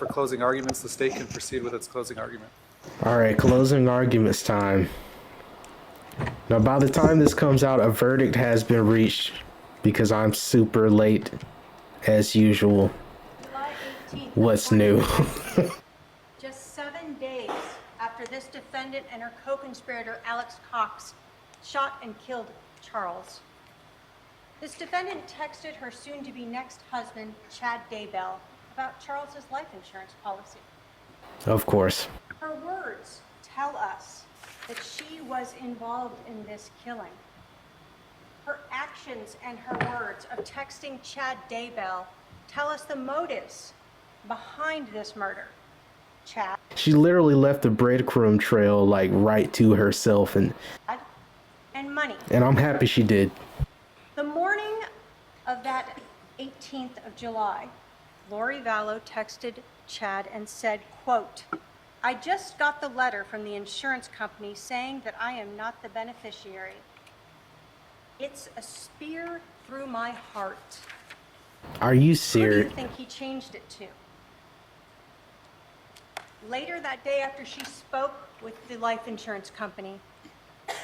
for closing arguments. The state can proceed with its closing argument. All right, closing arguments time. Now, by the time this comes out, a verdict has been reached because I'm super late, as usual. July 18th. What's new? Just 7 days after this defendant and her co-conspirator, Alex Cox, shot and killed Charles. This defendant texted her soon-to-be next husband, Chad Daybell, about Charles's life insurance policy. Of course. Her words tell us that she was involved in this killing. Her actions and her words of texting Chad Daybell tell us the motives behind this murder. Chad. She literally left the breadcrumb trail like right to herself, and money. And I'm happy she did. The morning of that 18th of July, Lori Vallow texted Chad and said, quote, "I just got the letter from the insurance company saying that I am not the beneficiary. It's a spear through my heart." Are you Who do serious? you think he changed it to? Later that day, after she spoke with the life insurance company,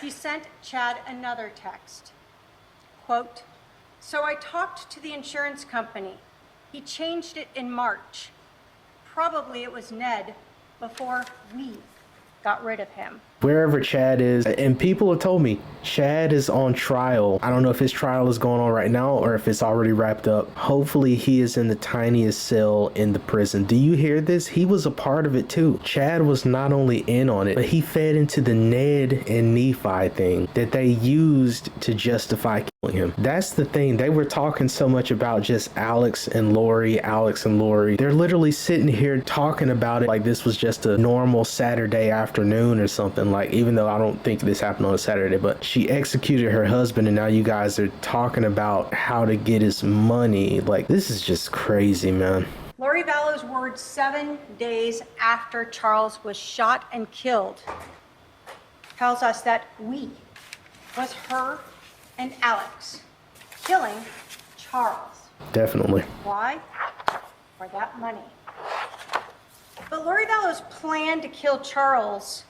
he sent Chad another text. Quote, "So I talked to the insurance company. He changed it in March. Probably it was Ned before we got rid of him." Wherever Chad is, and people have told me Chad is on trial. I don't know if his trial is going on right now or if it's already wrapped up. Hopefully he is in the tiniest cell in the prison. Do you hear this? He was a part of it too. Chad was not only in on it, but he fed into the Ned and Nephi thing that they used to justify killing him. That's the thing. They were talking so much about just Alex and Lori. They're literally sitting here talking about it like this was just a normal Saturday afternoon or something. Like, even though I don't think this happened on a Saturday, but she executed her husband and now you guys are talking about how to get his money. Like, this is just crazy, man. Lori Vallow's words 7 days after Charles was shot and killed tells us that we was her and Alex killing Charles. Definitely. Why? For that money. But Lori Vallow's plan to kill Charles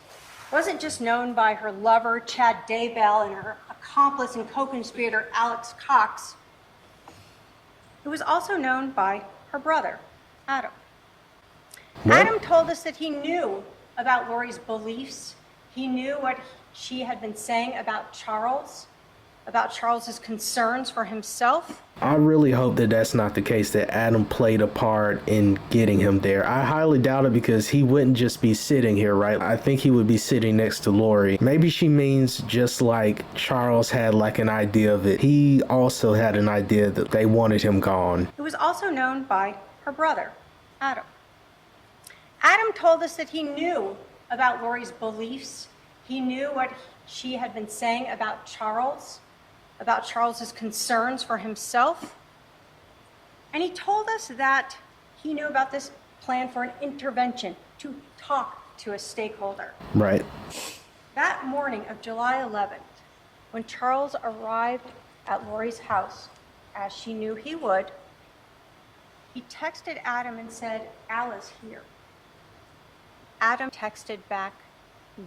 wasn't just known by her lover, Chad Daybell, and her accomplice and co-conspirator, Alex Cox. It was also known by her brother, Adam. What? Adam told us that he knew about Lori's beliefs. He knew what she had been saying about Charles's concerns for himself. I really hope that that's not the case, that Adam played a part in getting him there. I highly doubt it because he wouldn't just be sitting here, right? I think he would be sitting next to Lori. Maybe she means just like Charles had like an idea of it. He also had an idea that they wanted him gone. It was also known by her brother, Adam. Adam told us that he knew about Lori's beliefs. He knew what she had been saying about Charles's concerns for himself. And he told us that he knew about this plan for an intervention to talk to a stakeholder. Right. That morning of July 11th, when Charles arrived at Lori's house, as she knew he would, he texted Adam and said, "Al is here." Adam texted back,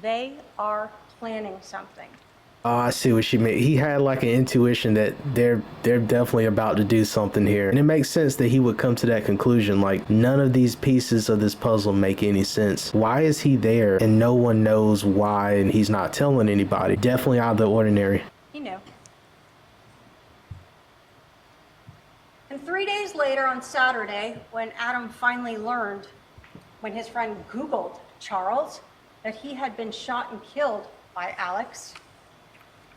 "They are planning something." Oh, I see what she meant. He had like an intuition that they're definitely about to do something here. And it makes sense that he would come to that conclusion. Like, none of these pieces of this puzzle make any sense. Why is he there and no one knows why and he's not telling anybody? Definitely out of the ordinary. He knew. And 3 days later on Saturday, when Adam finally learned, when his friend Googled Charles, that he had been shot and killed by Alex,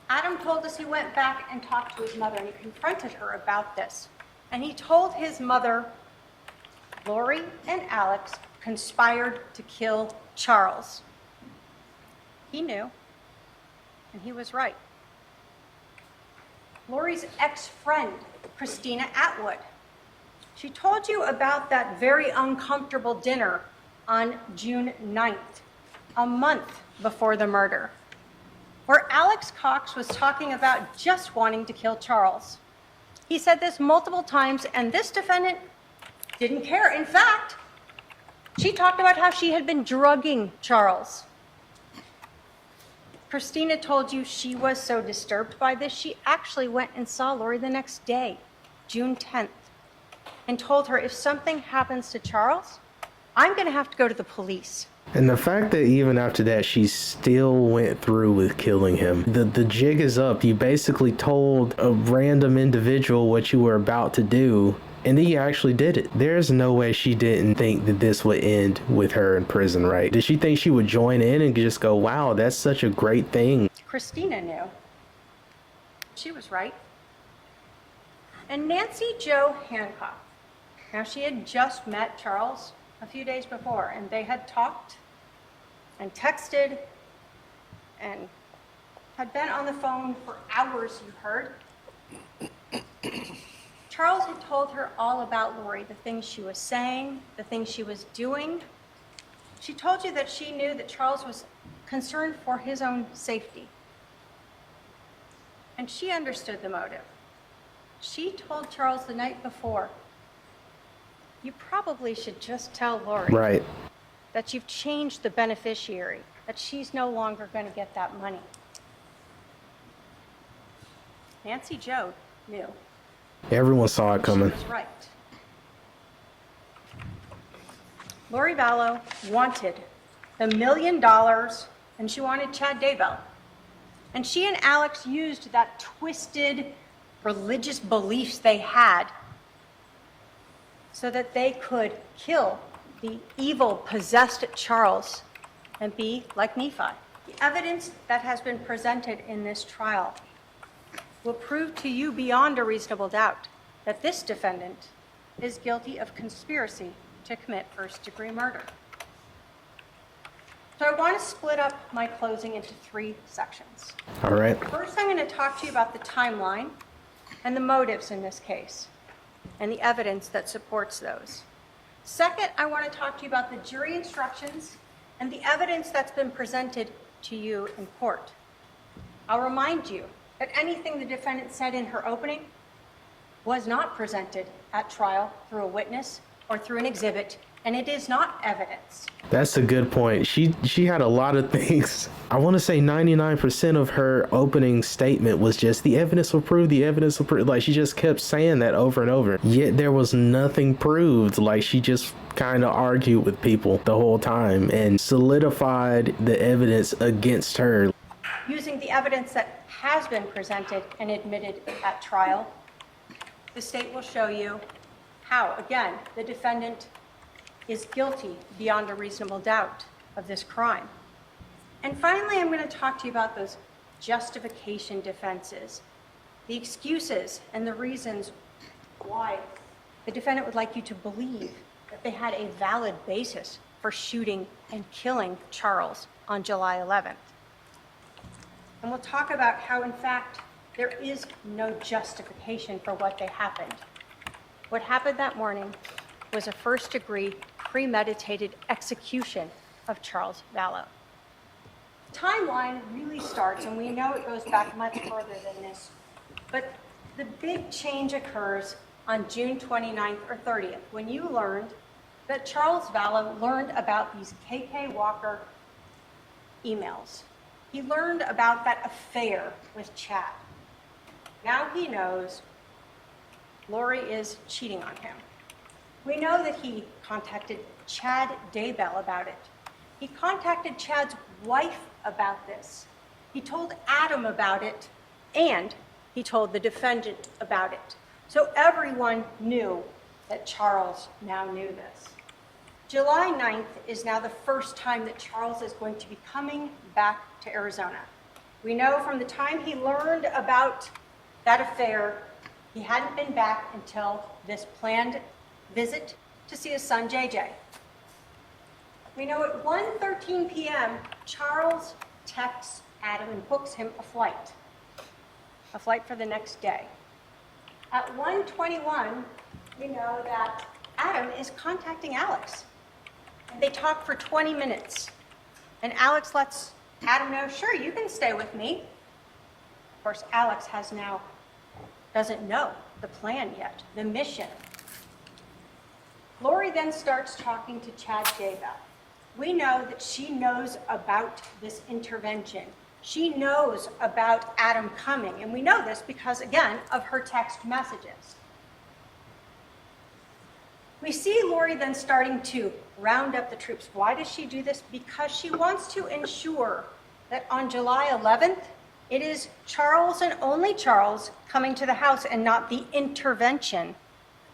Adam told us he went back and talked to his mother and he confronted her about this. And he told his mother, Lori and Alex conspired to kill Charles. He knew, and he was right. Lori's ex-friend, Christina Atwood, she told you about that very uncomfortable dinner on June 9th, a month before the murder, where Alex Cox was talking about just wanting to kill Charles. He said this multiple times, and this defendant didn't care. In fact, She talked about how she had been drugging Charles. Christina told you she was so disturbed by this, she actually went and saw Lori the next day, June 10th, and told her, if something happens to Charles, I'm going to have to go to the police. And the fact that even after that, she still went through with killing him. The jig is up. You basically told a random individual what you were about to do, and then you actually did it. There's no way she didn't think that this would end with her in prison, right? Did she think she would join in and just go, wow, that's such a great thing? Christina knew. She was right. And Nancy Jo Hancock. Now, she had just met Charles a few days before, and they had talked and texted and had been on the phone for hours, you heard. Charles had told her all about Lori, the things she was saying, the things she was doing. She told you that she knew that Charles was concerned for his own safety. And she understood the motive. She told Charles the night before, you probably should just tell Lori Right. that you've changed the beneficiary, that she's no longer going to get that money. Nancy Jo knew. Everyone saw it coming. She was right. Lori Vallow wanted the $1 million, and she wanted Chad Daybell. And she and Alex used that twisted religious beliefs they had so that they could kill the evil, possessed Charles and be like Nephi. The evidence that has been presented in this trial will prove to you beyond a reasonable doubt that this defendant is guilty of conspiracy to commit first-degree murder. So I want to split up my closing into 3 sections. All right. First, I'm going to talk to you about the timeline and the motives in this case and the evidence that supports those. Second, I want to talk to you about the jury instructions and the evidence that's been presented to you in court. I'll remind you that anything the defendant said in her opening was not presented at trial through a witness or through an exhibit, and it is not evidence. That's a good point. She had a lot of things. I want to say 99% of her opening statement was just the evidence will prove, the evidence will prove. Like, she just kept saying that over and over. Yet there was nothing proved. Like, she just kind of argued with people the whole time and solidified the evidence against her. Using the evidence that has been presented and admitted at trial, the state will show you how, again, the defendant is guilty beyond a reasonable doubt of this crime. And finally, I'm going to talk to you about those justification defenses, the excuses and the reasons why the defendant would like you to believe that they had a valid basis for shooting and killing Charles on July 11th. And we'll talk about how, in fact, there is no justification for what they happened. What happened that morning was a first-degree premeditated execution of Charles Vallow. The timeline really starts, and we know it goes back much further than this, but the big change occurs on June 29th or 30th, when you learned that Charles Vallow learned about these KK Walker emails. He learned about that affair with Chad. Now he knows Lori is cheating on him. We know that he contacted Chad Daybell about it. He contacted Chad's wife about this. He told Adam about it, and he told the defendant about it. So everyone knew that Charles now knew this. July 9th is now the first time that Charles is going to be coming back to Arizona. We know from the time he learned about that affair, he hadn't been back until this planned visit to see his son, JJ. We know at 1:13 p.m., Charles texts Adam and books him a flight for the next day. At 1:21, we know that Adam is contacting Alex. And they talk for 20 minutes. And Alex lets Adam know, sure, you can stay with me. Of course, Alex doesn't know the plan yet, the mission. Lori then starts talking to Chad Daybell. We know that she knows about this intervention. She knows about Adam coming, and we know this because, again, of her text messages. We see Lori then starting to round up the troops. Why does she do this? Because she wants to ensure that on July 11th, it is Charles and only Charles coming to the house and not the intervention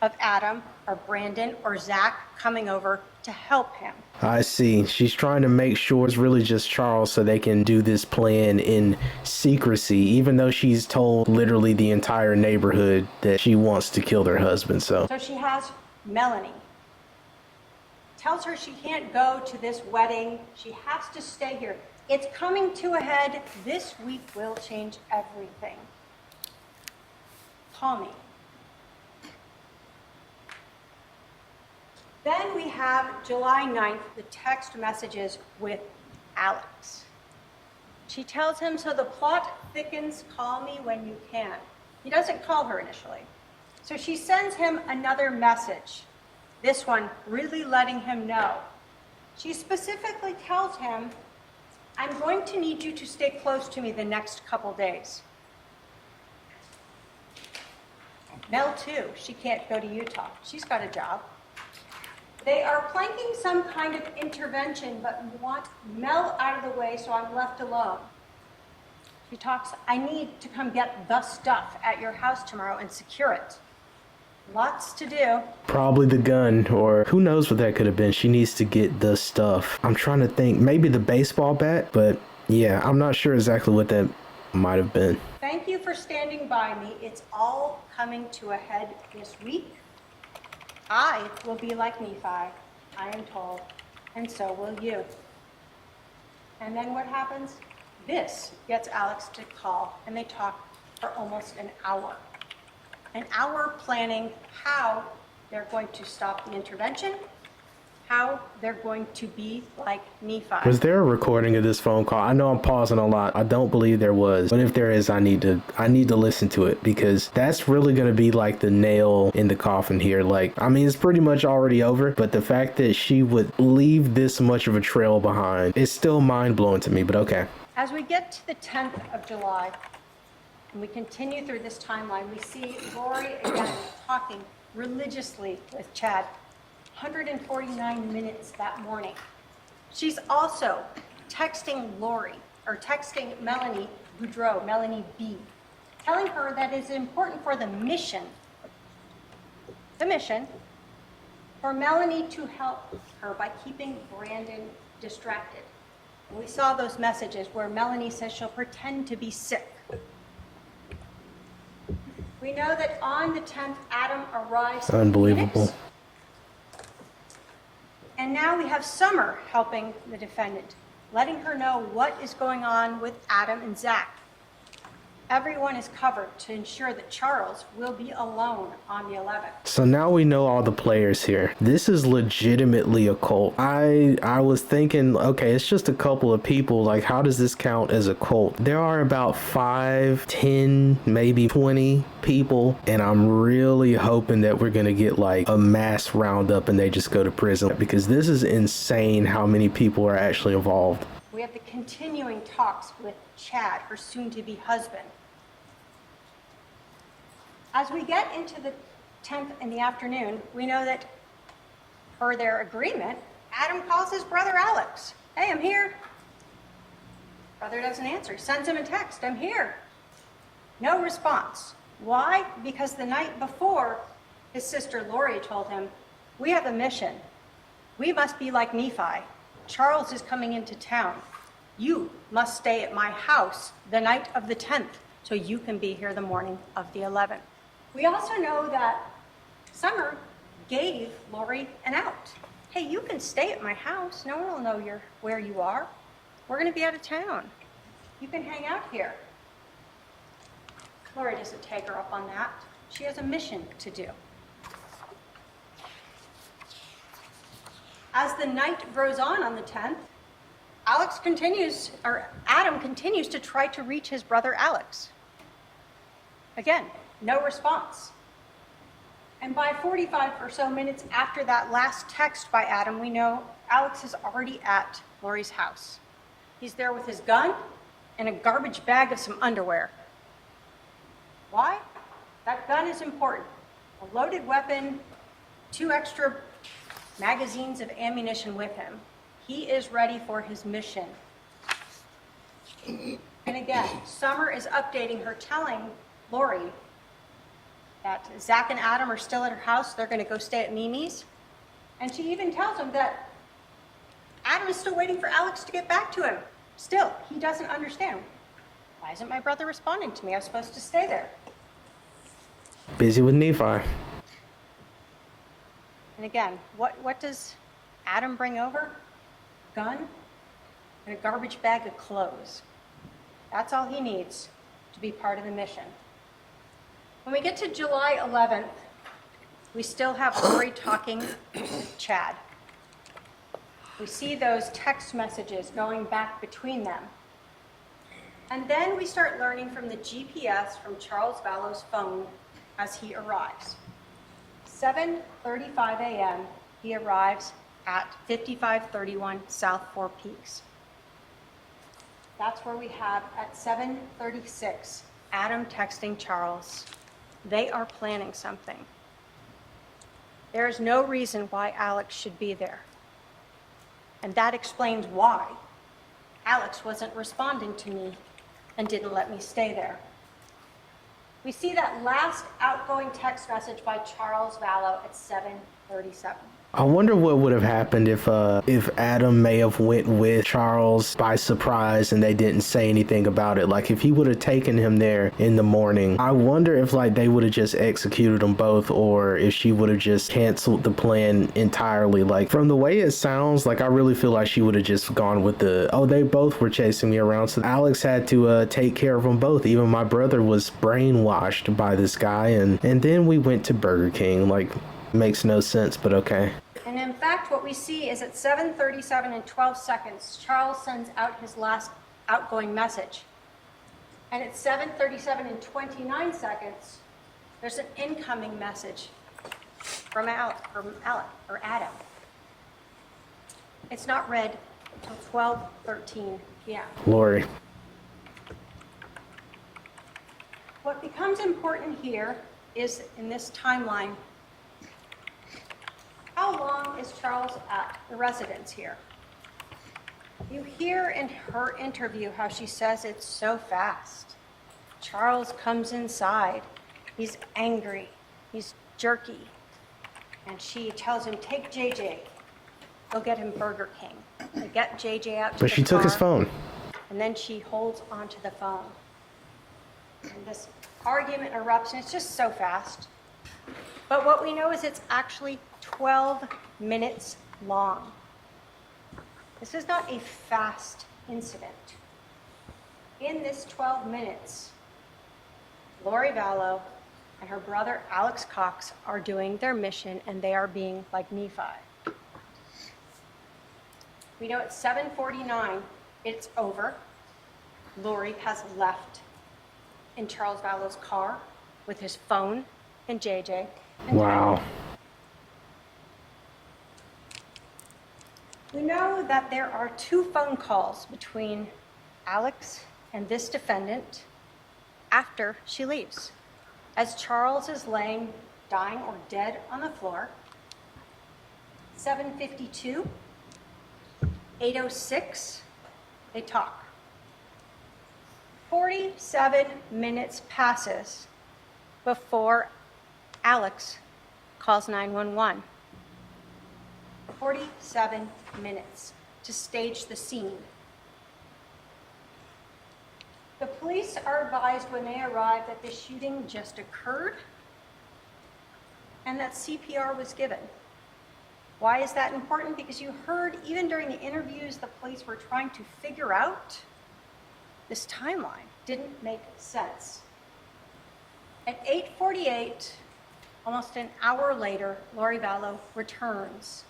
of Adam or Brandon or Zach coming over to help him. I see. She's trying to make sure it's really just Charles so they can do this plan in secrecy, even though she's told literally the entire neighborhood that she wants to kill their husband. So she has Melanie. Tells her she can't go to this wedding. She has to stay here. It's coming to a head. This week will change everything. Call me. Then we have July 9th, the text messages with Alex. She tells him, so the plot thickens, call me when you can. He doesn't call her initially. So she sends him another message, this one really letting him know. She specifically tells him, I'm going to need you to stay close to me the next couple days. Mel too, she can't go to Utah. She's got a job. They are planking some kind of intervention, but want Mel out of the way, so I'm left alone. She talks, I need to come get the stuff at your house tomorrow and secure it. Lots to do. probably the gun, or who knows what that could have been. She needs to get the stuff. I'm trying to think, maybe the baseball bat, but yeah, I'm not sure exactly what that might have been. Thank you for standing by me. It's all coming to a head this week. I will be like Nephi, I am told, and so will you. And then what happens? This gets Alex to call, and they talk for almost an hour. An hour planning how they're going to stop the intervention, how they're going to be like Nephi. Was there a recording of this phone call? I know I'm pausing a lot. I don't believe there was, but if there is, I need to listen to it, because that's really going to be like the nail in the coffin here. Like, I mean, it's pretty much already over, but the fact that she would leave this much of a trail behind is still mind-blowing to me, but okay. As we get to the 10th of July, and we continue through this timeline, we see Lori again talking religiously with Chad. 149 minutes that morning. She's also texting Melanie Boudreau, Melanie B, telling her that it's important for the mission, for Melanie to help her by keeping Brandon distracted. And we saw those messages where Melanie says she'll pretend to be sick. We know that on the 10th, Adam arrives. Unbelievable. In Phoenix. And now we have Summer helping the defendant, letting her know what is going on with Adam and Zach. Everyone is covered to ensure that Charles will be alone on the 11th. So now we know all the players here. This is legitimately a cult. I was thinking, okay, it's just a couple of people. Like, how does this count as a cult? There are about 5, 10, maybe 20 people, and I'm really hoping that we're gonna get like a mass roundup and they just go to prison, because this is insane how many people are actually involved. We have the continuing talks with Chad, her soon-to-be husband. As we get into the 10th in the afternoon, we know that per their agreement, Adam calls his brother Alex. Hey, I'm here. Brother doesn't answer. He sends him a text. I'm here. No response. Why? Because the night before, his sister Lori told him, we have a mission. We must be like Nephi. Charles is coming into town. You must stay at my house the night of the 10th so you can be here the morning of the 11th. We also know that Summer gave Lori an out. Hey, you can stay at my house. No one will know where you are. We're going to be out of town. You can hang out here. Lori doesn't take her up on that. She has a mission to do. As the night grows on the 10th, Adam continues to try to reach his brother Alex. Again, no response. And by 45 or so minutes after that last text by Adam, we know Alex is already at Lori's house. He's there with his gun and a garbage bag of some underwear. Why? That gun is important. A loaded weapon, 2 extra magazines of ammunition with him. He is ready for his mission. And again, Summer is updating her, telling Lori that Zach and Adam are still at her house. They're going to go stay at Mimi's. And she even tells him that Adam is still waiting for Alex to get back to him. Still, he doesn't understand. Why isn't my brother responding to me? I was supposed to stay there. Busy with Nephi. And again, what does Adam bring over? Gun and a garbage bag of clothes. That's all he needs to be part of the mission. When we get to July 11th, we still have Lori talking with Chad. We see those text messages going back between them. And then we start learning from the GPS from Charles Vallow's phone as he arrives. 7:35 a.m., he arrives at 5531 South Four Peaks. That's where we have at 7:36, Adam texting Charles. They are planning something. There is no reason why Alex should be there. And that explains why Alex wasn't responding to me and didn't let me stay there. We see that last outgoing text message by Charles Vallow at 7:37. I wonder what would have happened if Adam may have went with Charles by surprise and they didn't say anything about it. Like if he would have taken him there in the morning, I wonder if like they would have just executed them both, or if she would have just canceled the plan entirely. Like from the way it sounds, like I really feel like she would have just gone with they both were chasing me around, so Alex had to take care of them both. Even my brother was brainwashed by this guy, and then we went to Burger King. Like, makes no sense, but okay. And in fact, what we see is at 7:37 and 12 seconds, Charles sends out his last outgoing message. And at 7:37 and 29 seconds, there's an incoming message from Adam. It's not read until 12:13 p.m. Lori. What becomes important here is in this timeline, how long is Charles at the residence here? You hear in her interview how she says it's so fast. Charles comes inside. He's angry. He's jerky. And she tells him, take JJ. Go get him Burger King. They get JJ out to But she took his phone. And then she holds onto the phone. And this argument erupts, and it's just so fast. But what we know is it's actually 12 minutes long. This is not a fast incident. In this 12 minutes, Lori Vallow and her brother Alex Cox are doing their mission, and they are being like Nephi. We know at 7:49, it's over. Lori has left in Charles Vallow's car with his phone and JJ. Wow. We know that there are 2 phone calls between Alex and this defendant after she leaves. As Charles is laying, dying or dead on the floor, 7:52, 8:06, they talk. 47 minutes passes before Alex calls 911. 47 minutes to stage the scene. The police are advised when they arrive that the shooting just occurred and that CPR was given. Why is that important? Because you heard even during the interviews the police were trying to figure out this timeline. Didn't make sense. At 8:48, almost an hour later, Lori Vallow returns.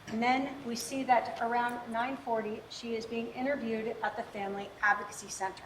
And then we see that around 9:40, she is being interviewed at the Family Advocacy Center.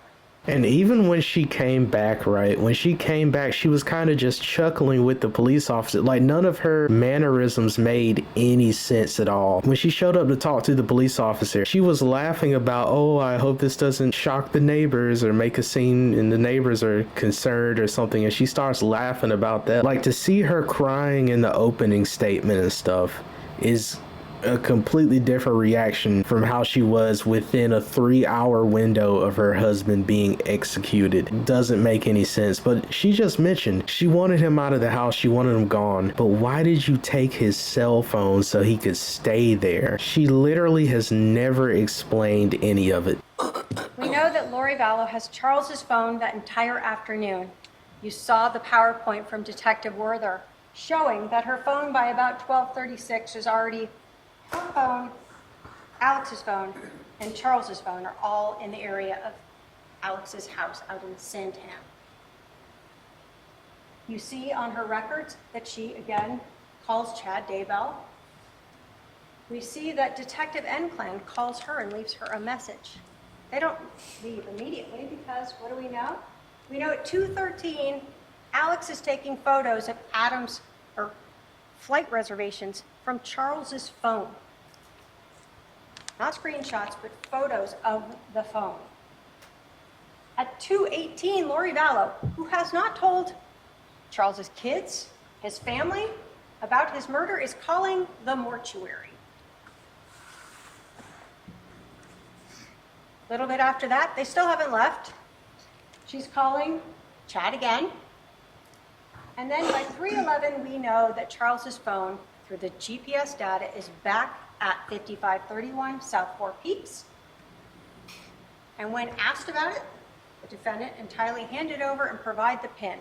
And even when she came back, right? When she came back, she was kind of just chuckling with the police officer. Like, none of her mannerisms made any sense at all. When she showed up to talk to the police officer, she was laughing about, oh, I hope this doesn't shock the neighbors or make a scene and the neighbors are concerned or something. And she starts laughing about that. Like, to see her crying in the opening statement and stuff is a completely different reaction from how she was within a 3-hour window of her husband being executed. Doesn't make any sense. But she just mentioned she wanted him out of the house, she wanted him gone. But why did you take his cell phone so he could stay there? She literally has never explained any of it. We know that Lori Vallow has Charles's phone that entire afternoon. You saw the PowerPoint from Detective Werther showing that her phone by about 12:36 is already her phone, Alex's phone, and Charles's phone are all in the area of Alex's house out in Sandham. You see on her records that she again calls Chad Daybell. We see that Detective Enclan calls her and leaves her a message. They don't leave immediately because what do we know? We know at 2:13, Alex is taking photos of Adam's or flight reservations from Charles's phone. Not screenshots, but photos of the phone. At 2:18, Lori Vallow, who has not told Charles's kids, his family, about his murder, is calling the mortuary. A little bit after that, they still haven't left. She's calling Chad again. And then by 3:11, we know that Charles's phone, through the GPS data, is back at 5531 South Four Peaks. And when asked about it, the defendant entirely handed over and provide the PIN.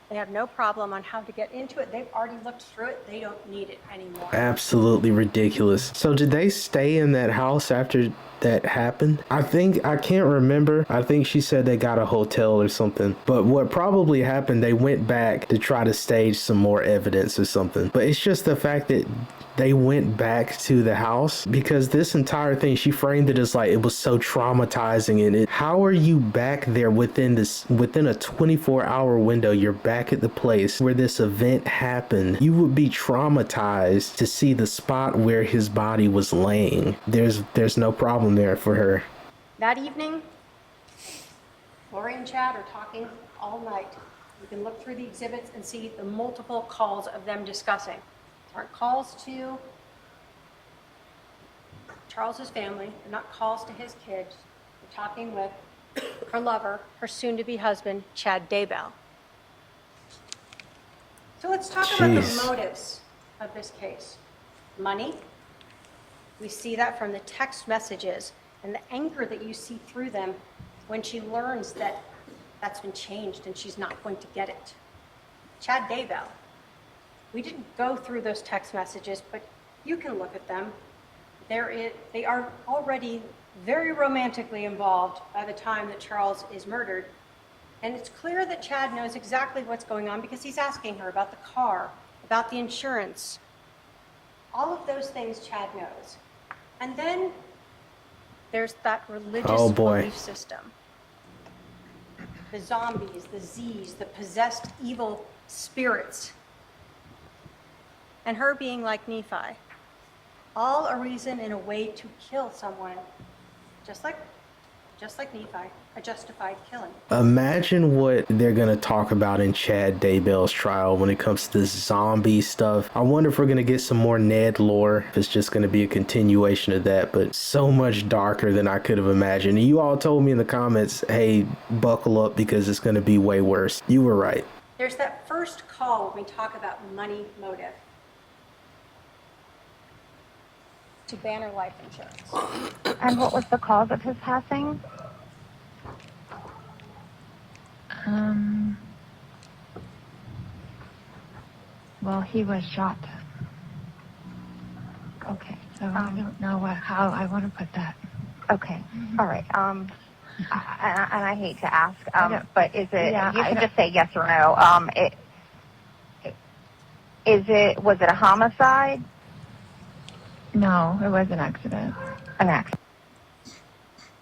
They have no problem on how to get into it. They've already looked through it. They don't need it anymore. Absolutely ridiculous. So did they stay in that house after that happened? I can't remember. I think she said they got a hotel or something. But what probably happened, they went back to try to stage some more evidence or something. But it's just the fact that they went back to the house, because this entire thing, she framed it as like it was so traumatizing. And how are you back there within a 24-hour window? You're back at the place where this event happened. You would be traumatized to see the spot where his body was laying. There's no problem there for her. That evening, Lori and Chad are talking all night. You can look through the exhibits and see the multiple calls of them discussing. These aren't calls to Charles's family. They're not calls to his kids. They're talking with her lover, her soon-to-be husband, Chad Daybell. So let's talk about the motives of this case. Money. We see that from the text messages and the anger that you see through them when she learns that that's been changed and she's not going to get it. Chad Daybell. We didn't go through those text messages, but you can look at them. They are already very romantically involved by the time that Charles is murdered. And it's clear that Chad knows exactly what's going on because he's asking her about the car, about the insurance. All of those things Chad knows. And then there's that religious belief system. The zombies, the Z's, the possessed evil spirits. And her being like Nephi. All a reason and a way to kill someone, just like Nephi, a justified killing. Imagine what they're going to talk about in Chad Daybell's trial when it comes to this zombie stuff. I wonder if we're going to get some more Ned lore, if it's just going to be a continuation of that, but so much darker than I could have imagined. And you all told me in the comments, hey, buckle up because it's going to be way worse. You were right. There's that first call when we talk about money motive. To Banner Life Insurance. And what was the cause of his passing? Well, he was shot. Okay, so I don't know how I want to put that. Okay, all right. And I hate to ask, but is it? Yeah, you can just say yes or no. Was it a homicide? No, it was an accident. An accident.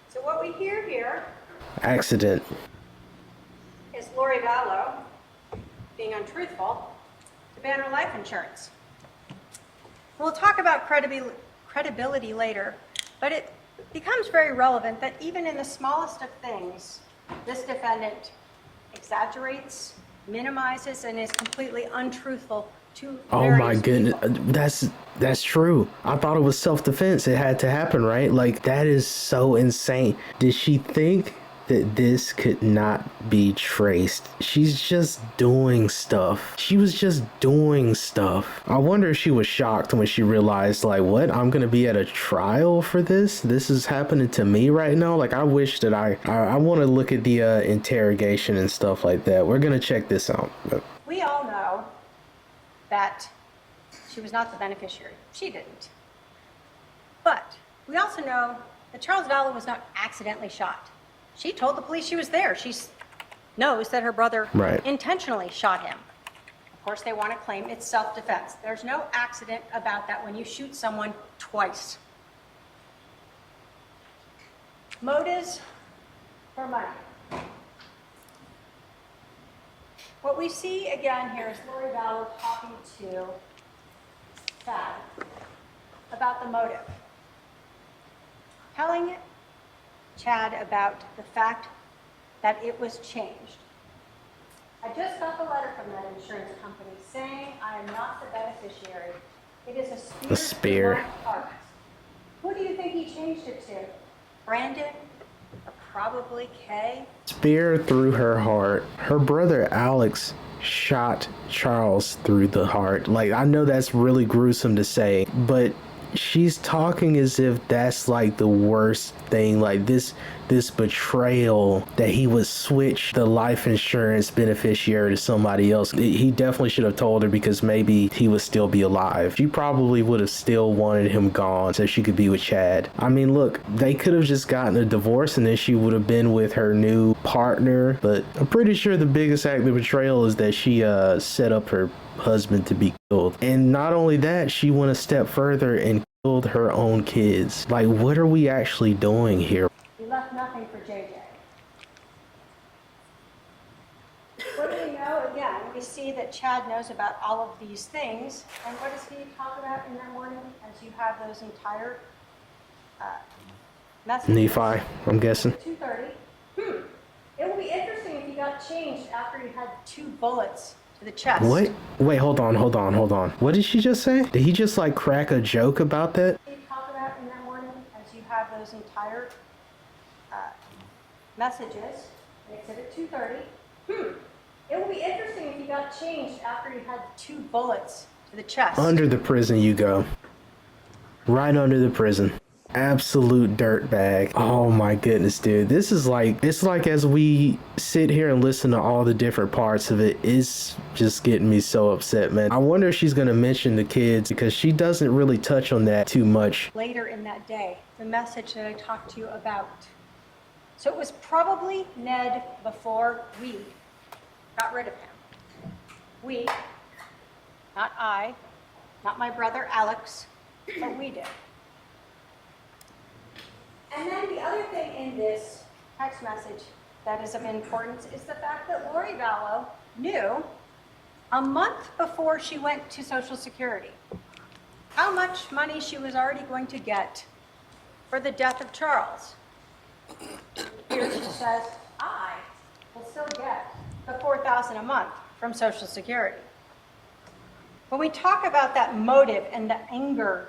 So what we hear here. accident. Is Lori Vallow being untruthful to ban her life insurance? We'll talk about credibility later, but it becomes very relevant that even in the smallest of things, this defendant exaggerates, minimizes, and is completely untruthful to Oh my various goodness, people. that's true. I thought it was self-defense. It had to happen, right? Like, that is so insane. Did she think that this could not be traced? She's just doing stuff. She was just doing stuff. I wonder if she was shocked when she realized, like, what? I'm gonna be at a trial for this? This is happening to me right now? Like, I wish that I want to look at the interrogation and stuff like that. We're gonna check this out. We all know that she was not the beneficiary. She didn't. But we also know that Charles Vallow was not accidentally shot. She told the police she was there. She knows that her brother intentionally shot him. Of course, they want to claim it's self-defense. There's no accident about that when you shoot someone twice. Motives for money. What we see again here is Lori Vallow talking to Chad about the motive. Telling Chad about the fact that it was changed. I just got the letter from that insurance company saying I am not the beneficiary. It is a spear. To my heart. Who do you think he changed it to? Brandon? Or probably Kay? Spear through her heart. Her brother Alex shot Charles through the heart. Like, I know that's really gruesome to say, but she's talking as if that's like the worst thing. Like, this betrayal that he would switch the life insurance beneficiary to somebody else. He definitely should have told her, because maybe he would still be alive. She probably would have still wanted him gone so she could be with Chad. I mean, look, they could have just gotten a divorce and then she would have been with her new partner. But I'm pretty sure the biggest act of betrayal is that she set up her husband to be killed. And not only that, she went a step further and killed her own kids. Like, what are we actually doing here? We left nothing for JJ. What do we know? Again, we see that Chad knows about all of these things. And what does he talk about in that morning as you have those entire messages? Nephi, I'm guessing. 2:30. It will be interesting if he got changed after he had 2 bullets to the chest. What? Wait, hold on. What did she just say? Did he just like crack a joke about that? He talk about in that morning as you have those entire messages. It's at 2:30. It will be interesting if he got changed after he had 2 bullets to the chest. Under the prison you go. Right under the prison. Absolute dirtbag. Oh my goodness, dude. This is like, it's like as we sit here and listen to all the different parts of it, it's just getting me so upset, man. I wonder if she's gonna mention the kids, because she doesn't really touch on that too much. Later in that day, the message that I talked to you about. So it was probably Ned before we got rid of him. We, not I, not my brother Alex, but we did. And then the other thing in this text message that is of importance is the fact that Lori Vallow knew a month before she went to Social Security how much money she was already going to get for the death of Charles. Here she says, I will still get the $4,000 a month from Social Security. When we talk about that motive and the anger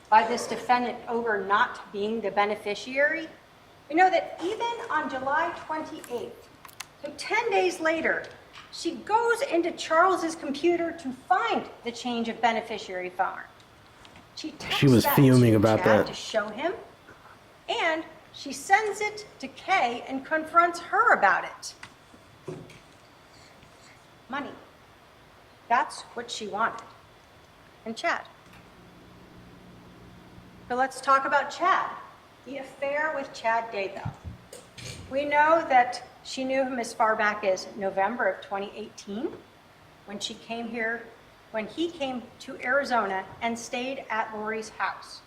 by this defendant over not being the beneficiary, we know that even on July 28th, so 10 days later, she goes into Charles's computer to find the change of beneficiary form. She was fuming about Chad that to show him, and she sends it to Kay and confronts her about it. Money. That's what she wanted. And Chad. So let's talk about Chad, the affair with Chad Daybell. We know that she knew him as far back as November of 2018, when he came to Arizona and stayed at Lori's house.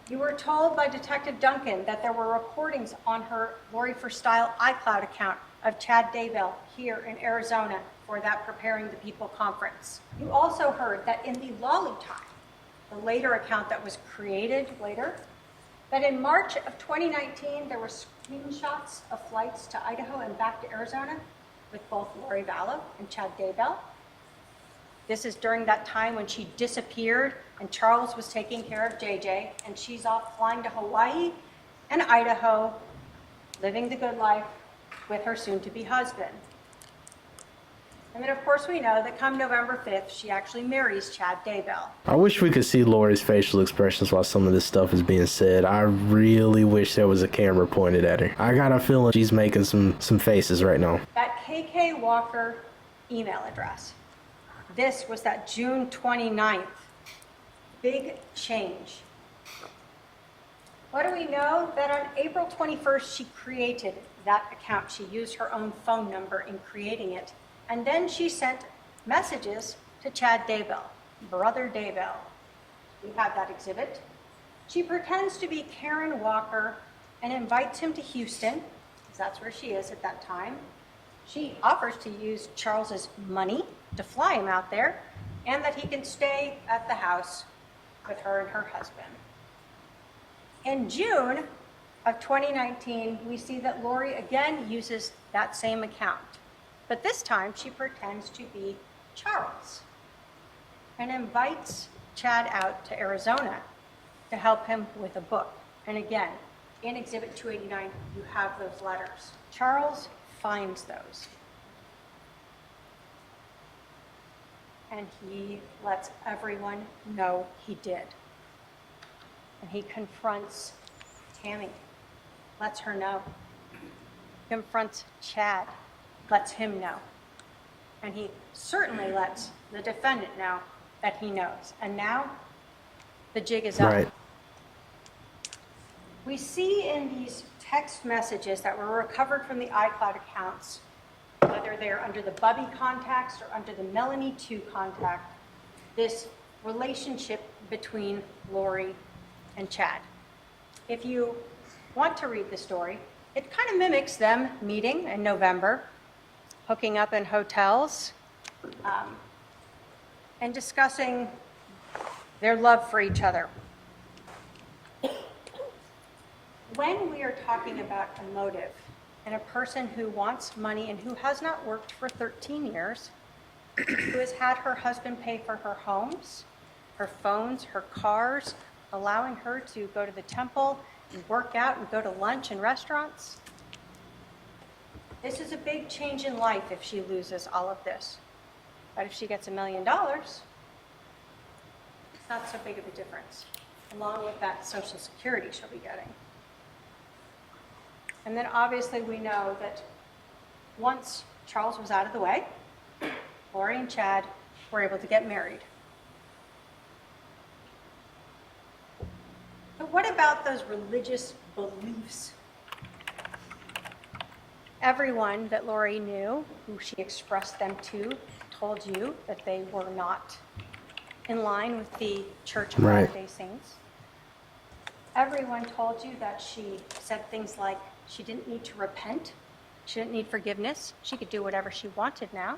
You were told by Detective Duncan that there were recordings on her Lori for Style iCloud account of Chad Daybell here in Arizona for that Preparing the People conference. You also heard that in the Lolly Time, the later account that was created later, that in March of 2019, there were screenshots of flights to Idaho and back to Arizona with both Lori Vallow and Chad Daybell. This is during that time when she disappeared and Charles was taking care of JJ, and she's off flying to Hawaii and Idaho, living the good life with her soon-to-be husband. And then, of course, we know that come November 5th, she actually marries Chad Daybell. I wish we could see Lori's facial expressions while some of this stuff is being said. I really wish there was a camera pointed at her. I got a feeling she's making some faces right now. That KK Walker email address. This was that June 29th. Big change. What do we know? That on April 21st, she created that account. She used her own phone number in creating it. And then she sent messages to Chad Daybell, brother Daybell. We have that exhibit. She pretends to be Karen Walker and invites him to Houston, because that's where she is at that time. She offers to use Charles's money to fly him out there, and that he can stay at the house with her and her husband. In June of 2019, we see that Lori again uses that same account. But this time she pretends to be Charles and invites Chad out to Arizona to help him with a book. And again, in Exhibit 289, you have those letters. Charles finds those. And he lets everyone know he did. And he confronts Tammy, lets her know. Confronts Chad, lets him know. And he certainly lets the defendant know that he knows. And now the jig is up. Right. We see in these text messages that were recovered from the iCloud accounts, whether they're under the Bubby context or under the Melanie 2 contact, this relationship between Lori and Chad. If you want to read the story, it kind of mimics them meeting in November, hooking up in hotels, and discussing their love for each other. When we are talking about a motive and a person who wants money and who has not worked for 13 years, who has had her husband pay for her homes, her phones, her cars, allowing her to go to the temple and work out and go to lunch and restaurants, this is a big change in life if she loses all of this. But if she gets $1 million, it's not so big of a difference, along with that Social Security she'll be getting. And then obviously we know that once Charles was out of the way, Lori and Chad were able to get married. But what about those religious beliefs? Everyone that Lori knew, who she expressed them to, told you that they were not in line with the Church of Latter-day Saints. Everyone told you that she said things like she didn't need to repent, she didn't need forgiveness, she could do whatever she wanted now,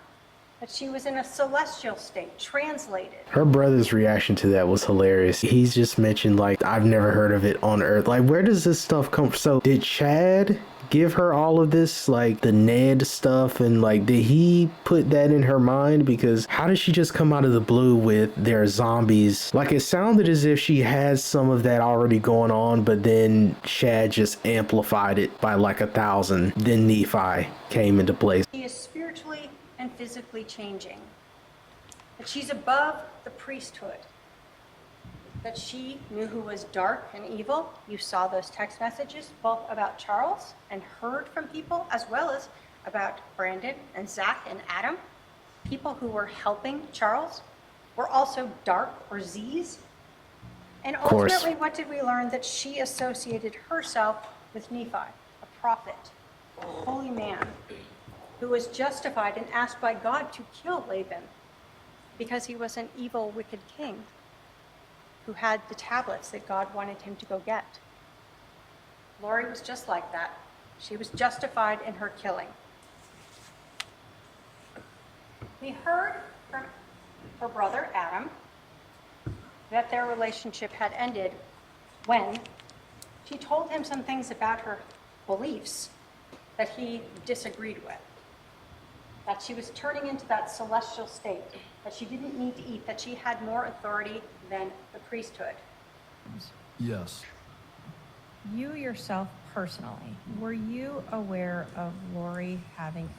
that she was in a celestial state, translated. Her brother's reaction to that was hilarious. He's just mentioned, like, I've never heard of it on Earth. Like, where does this stuff come from? So, did Chad give her all of this, like, the Ned stuff, and, like, did he put that in her mind? Because how did she just come out of the blue with their zombies? Like, it sounded as if she had some of that already going on, but then Chad just amplified it by, like, 1,000. Then Nephi came into place. She is spiritually and physically changing, that she's above the priesthood, that she knew who was dark and evil. You saw those text messages both about Charles and heard from people, as well as about Brandon and Zach and Adam. People who were helping Charles were also dark or Z's. And ultimately, what did we learn? That she associated herself with Nephi, a prophet, a holy man, who was justified and asked by God to kill Laban because he was an evil, wicked king. who had the tablets that God wanted him to go get. Lori was just like that. She was justified in her killing. We heard from her brother, Adam, that their relationship had ended when she told him some things about her beliefs that he disagreed with. That she was turning into that celestial state, that she didn't need to eat, that she had more authority than the priesthood. Yes. You yourself personally, were you aware of Lori having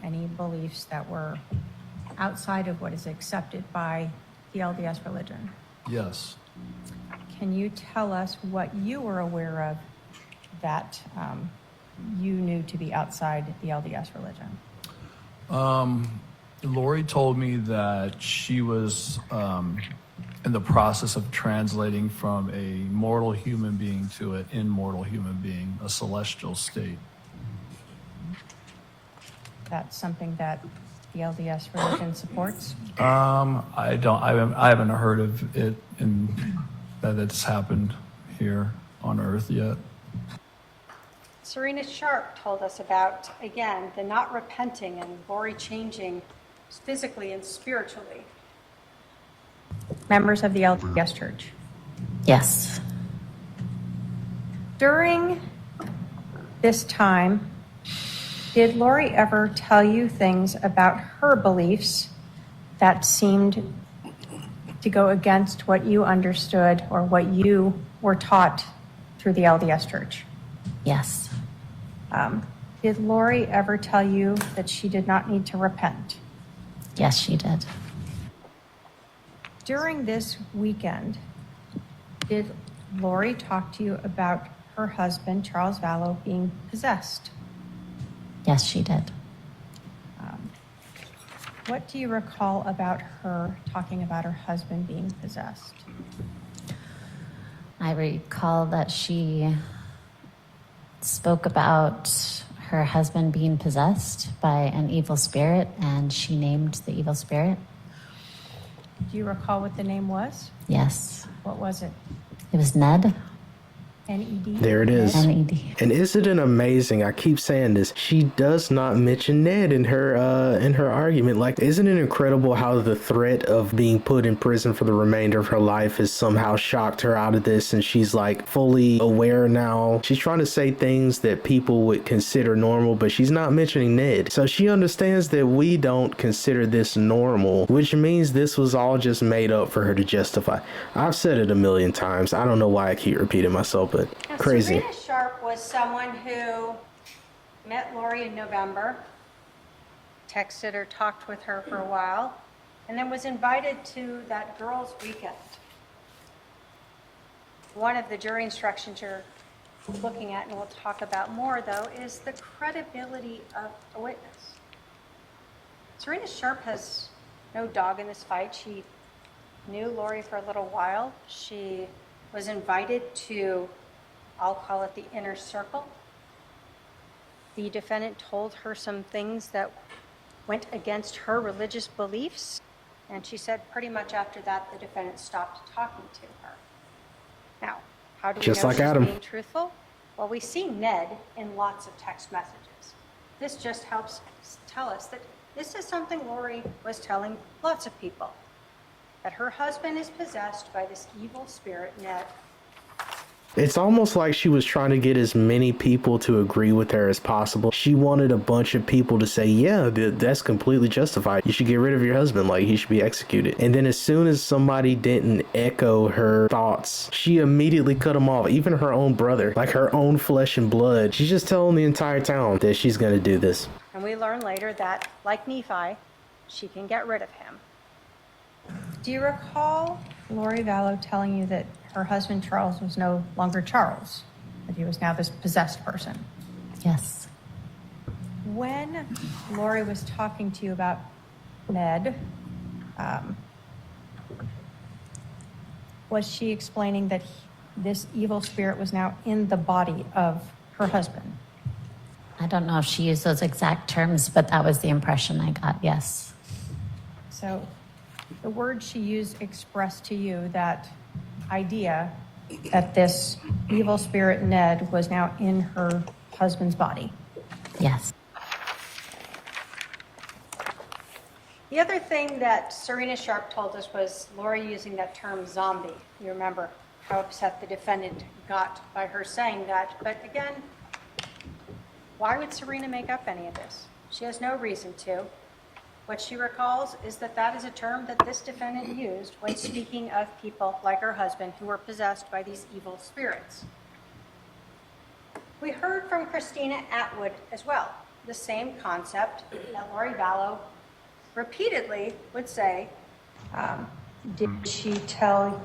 any beliefs that were outside of what is accepted by the LDS religion? Yes. Can you tell us what you were aware of that you knew to be outside the LDS religion? Lori told me that she was in the process of translating from a mortal human being to an immortal human being, a celestial state. That's something that the LDS religion supports? I haven't heard of it that it's happened here on Earth yet. Serena Sharp told us about, again, the not repenting and Lori changing physically and spiritually. Members of the LDS Church? Yes. During this time, did Lori ever tell you things about her beliefs that seemed to go against what you understood or what you were taught through the LDS Church? Yes. Did Lori ever tell you that she did not need to repent? Yes, she did. During this weekend, did Lori talk to you about her husband, Charles Vallow, being possessed? Yes, she did. What do you recall about her talking about her husband being possessed? I recall that she spoke about her husband being possessed by an evil spirit, and she named the evil spirit. Do you recall what the name was? Yes. What was it? It was Ned. N-E-D? There it is. N-E-D. And isn't it amazing? I keep saying this. She does not mention Ned in her argument. Like, isn't it incredible how the threat of being put in prison for the remainder of her life has somehow shocked her out of this, and she's like fully aware now. She's trying to say things that people would consider normal, but she's not mentioning Ned. So she understands that we don't consider this normal, which means this was all just made up for her to justify. I've said it a million times. I don't know why I keep repeating myself, but Now, crazy. Serena Sharp was someone who met Lori in November, texted or talked with her for a while, and then was invited to that girls' weekend. One of the jury instructions you're looking at, and we'll talk about more, though, is the credibility of a witness. Serena Sharp has no dog in this fight. She knew Lori for a little while. She was invited to, I'll call it the inner circle. The defendant told her some things that went against her religious beliefs, and she said pretty much after that the defendant stopped talking to her. Now, how do we Just know like she's Adam. being truthful? Well, we see Ned in lots of text messages. This just helps tell us that this is something Lori was telling lots of people, that her husband is possessed by this evil spirit, Ned. It's almost like she was trying to get as many people to agree with her as possible. She wanted a bunch of people to say, yeah, that's completely justified. You should get rid of your husband, like he should be executed. And then as soon as somebody didn't echo her thoughts, she immediately cut them off. Even her own brother, like her own flesh and blood. She's just telling the entire town that she's going to do this. And we learn later that, like Nephi, she can get rid of him. Do you recall Lori Vallow telling you that her husband Charles was no longer Charles, that he was now this possessed person? Yes. When Lori was talking to you about Ned, was she explaining that this evil spirit was now in the body of her husband? I don't know if she used those exact terms, but that was the impression I got, yes. So the word she used expressed to you that idea that this evil spirit Ned was now in her husband's body. Yes. The other thing that Serena Sharp told us was Lori using that term zombie. You remember how upset the defendant got by her saying that. But again, why would Serena make up any of this? She has no reason to. What she recalls is that that is a term that this defendant used when speaking of people like her husband who were possessed by these evil spirits. We heard from Christina Atwood as well, the same concept that Lori Vallow repeatedly would say. Did she tell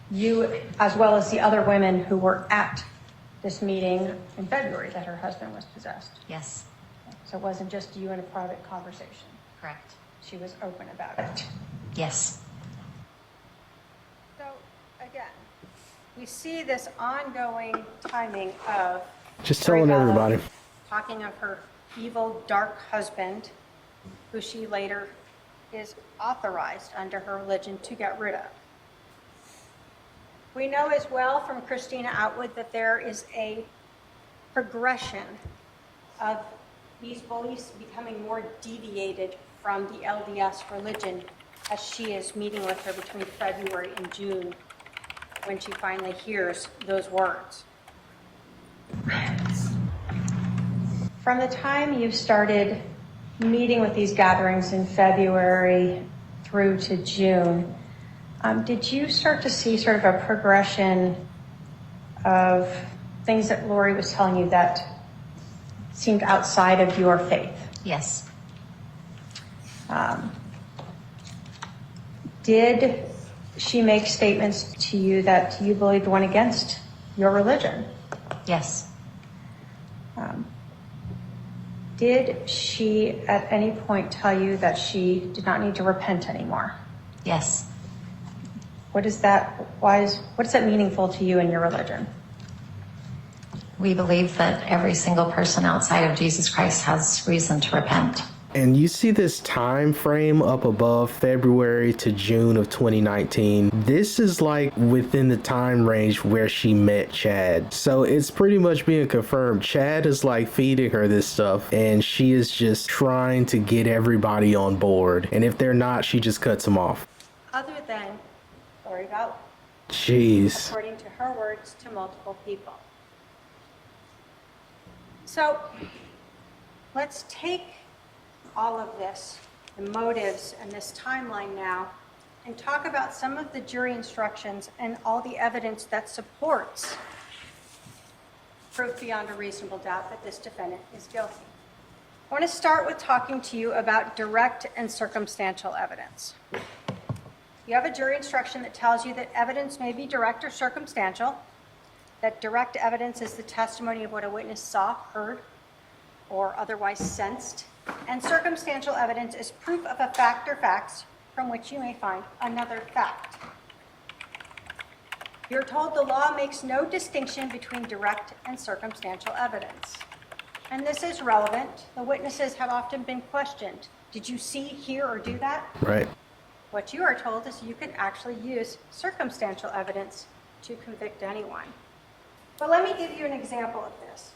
you, as well as the other women who were at this meeting in February, that her husband was possessed? Yes. So it wasn't just you in a private conversation. Correct. She was open about it. Yes. So again, we see this ongoing timing of Just telling Trae Vallow everybody. talking of her evil, dark husband, who she later is authorized under her religion to get rid of. We know as well from Christina Atwood that there is a progression of these beliefs becoming more deviated from the LDS religion as she is meeting with her between February and June when she finally hears those words. From the time you started meeting with these gatherings in February through to June, did you start to see sort of a progression of things that Lori was telling you that seemed outside of your faith? Yes. Did she make statements to you that you believed went against your religion? Yes. Did she at any point tell you that she did not need to repent anymore? Yes. What is that meaningful to you in your religion? We believe that every single person outside of Jesus Christ has reason to repent. And you see this time frame up above, February to June of 2019. This is like within the time range where she met Chad. So it's pretty much being confirmed. Chad is like feeding her this stuff and she is just trying to get everybody on board. And if they're not, she just cuts them off. Other than Lori Vallow, Jeez. according to her words to multiple people. So let's take all of this, the motives and this timeline now, and talk about some of the jury instructions and all the evidence that supports proof beyond a reasonable doubt that this defendant is guilty. I want to start with talking to you about direct and circumstantial evidence. You have a jury instruction that tells you that evidence may be direct or circumstantial, that direct evidence is the testimony of what a witness saw, heard, or otherwise sensed, and circumstantial evidence is proof of a fact or facts from which you may find another fact. You're told the law makes no distinction between direct and circumstantial evidence. And this is relevant. The witnesses have often been questioned. Did you see, hear, or do that? Right. What you are told is you can actually use circumstantial evidence to convict anyone. But let me give you an example of this.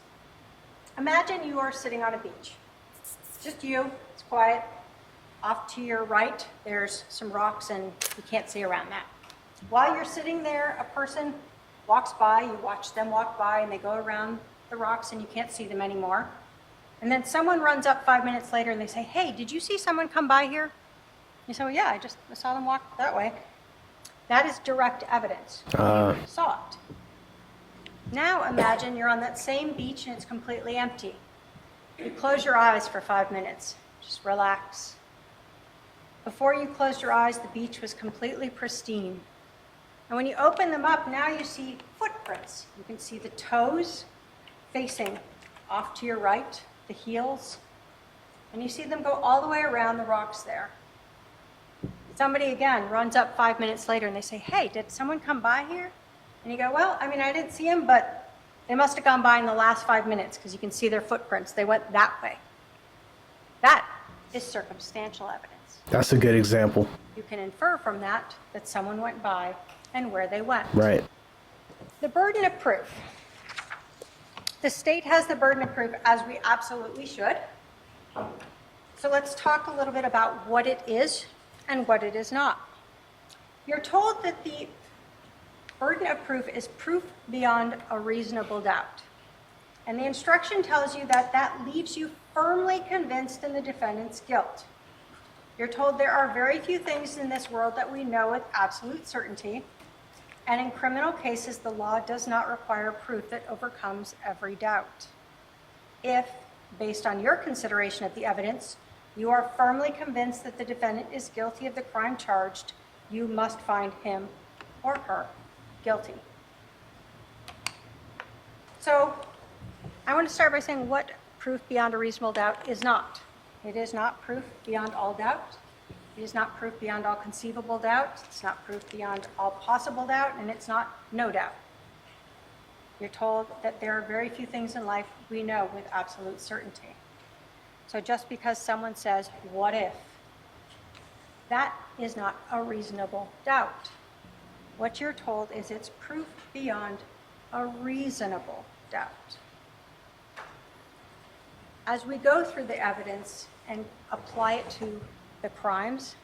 Imagine you are sitting on a beach. Just you, it's quiet. Off to your right, there's some rocks and you can't see around that. While you're sitting there, a person walks by, you watch them walk by and they go around the rocks and you can't see them anymore. And then someone runs up 5 minutes later and they say, hey, did you see someone come by here? You say, well, yeah, I saw them walk that way. That is direct evidence. You saw it. Now imagine you're on that same beach and it's completely empty. You close your eyes for 5 minutes. Just relax. Before you closed your eyes, the beach was completely pristine. And when you open them up, now you see footprints. You can see the toes facing off to your right, the heels, and you see them go all the way around the rocks there. Somebody, again, runs up 5 minutes later and they say, hey, did someone come by here? And you go, well, I mean, I didn't see them, but they must have gone by in the last 5 minutes because you can see their footprints. They went that way. That is circumstantial evidence. signs. That's a good example. You can infer from that that someone went by and where they went. Right. The burden of proof. The state has the burden of proof, as we absolutely should. So let's talk a little bit about what it is and what it is not. You're told that the burden of proof is proof beyond a reasonable doubt. And the instruction tells you that that leaves you firmly convinced in the defendant's guilt. You're told there are very few things in this world that we know with absolute certainty. And in criminal cases, the law does not require proof that overcomes every doubt. If, based on your consideration of the evidence, you are firmly convinced that the defendant is guilty of the crime charged, you must find him or her guilty. So, I want to start by saying what proof beyond a reasonable doubt is not. It is not proof beyond all doubt. It is not proof beyond all conceivable doubt. It's not proof beyond all possible doubt, and it's not no doubt. You're told that there are very few things in life we know with absolute certainty. So just because someone says, what if? That is not a reasonable doubt. What you're told is it's proof beyond a reasonable doubt. As we go through the evidence and apply it to the crimes,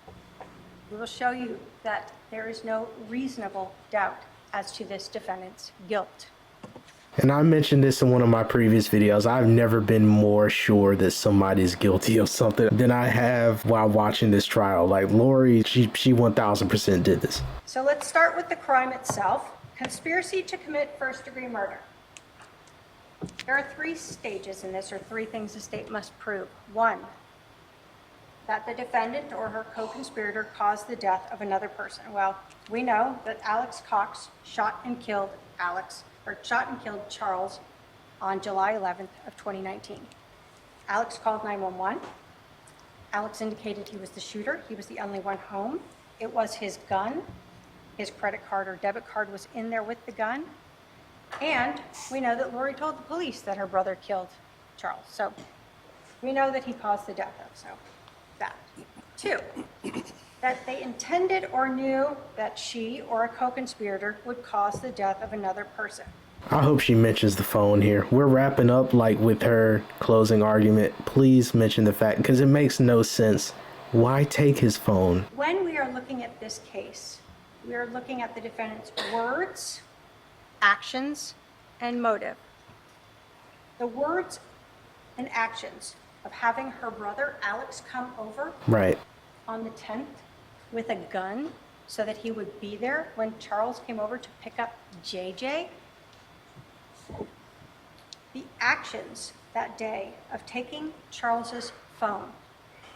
we will show you that there is no reasonable doubt as to this defendant's guilt. And I mentioned this in one of my previous videos. I've never been more sure that somebody's guilty of something than I have while watching this trial. Like Lori, she 1000% did this. So let's start with the crime itself. Conspiracy to commit first-degree murder. There are 3 stages in this, or 3 things the state must prove. 1, that the defendant or her co-conspirator caused the death of another person. Well, we know that Alex Cox shot and killed Charles on July 11th of 2019. Alex called 911. Alex indicated he was the shooter. He was the only one home. It was his gun. His credit card or debit card was in there with the gun. And we know that Lori told the police that her brother killed Charles. So we know that he caused the death of, so that. 2, that they intended or knew that she or a co-conspirator would cause the death of another person. I hope she mentions the phone here. We're wrapping up like with her closing argument. Please mention the fact, because it makes no sense. Why take his phone? When we are looking at this case, we are looking at the defendant's words, actions, and motive. The words and actions of having her brother Alex come over Right. on the 10th with a gun so that he would be there when Charles came over to pick up JJ. The actions that day of taking Charles's phone,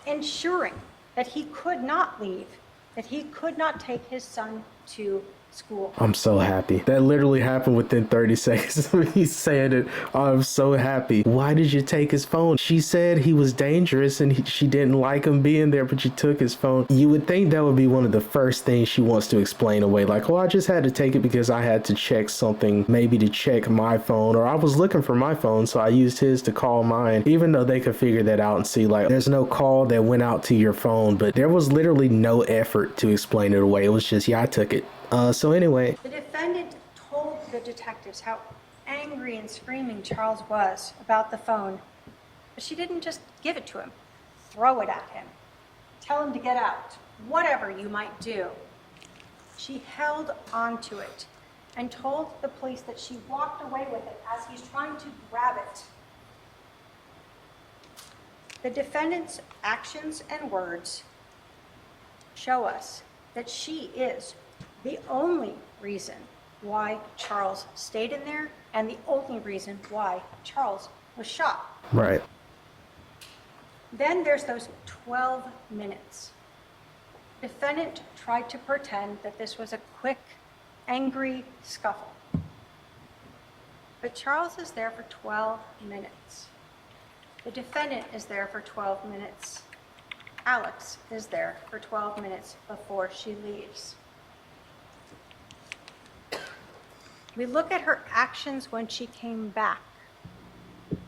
ensuring that he could not leave, that he could not take his son to school. I'm so happy. That literally happened within 30 seconds of me saying it. I'm so happy. Why did you take his phone? She said he was dangerous and she didn't like him being there, but you took his phone. You would think that would be one of the first things she wants to explain away. Like, oh, I just had to take it because I had to check something, maybe to check my phone, or I was looking for my phone, so I used his to call mine, even though they could figure that out and see, like, there's no call that went out to your phone, but there was literally no effort to explain it away. It was just, yeah, I took it. So anyway. The defendant told the detectives how angry and screaming Charles was about the phone, but she didn't just give it to him, throw it at him, tell him to get out, whatever you might do. She held on to it and told the police that she walked away with it as he's trying to grab it. The defendant's actions and words show us that she is the only reason why Charles stayed in there and the only reason why Charles was shot. Right. Then there's those 12 minutes. Defendant tried to pretend that this was a quick, angry scuffle. But Charles is there for 12 minutes. The defendant is there for 12 minutes. Alex is there for 12 minutes before she leaves. We look at her actions when she came back. She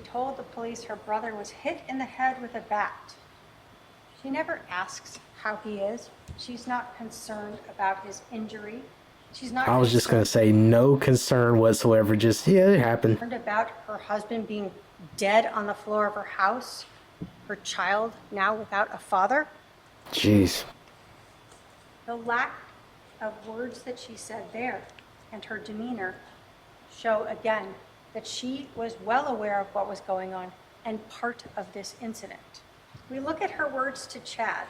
told the police her brother was hit in the head with a bat. She never asks how he is. She's not concerned about his injury. She's not I was just going to say no concern whatsoever. Just, yeah, it happened. concerned about her husband being dead on the floor of her house, her child now without a father. Jeez. The lack of words that she said there and her demeanor show again that she was well aware of what was going on and part of this incident. We look at her words to Chad,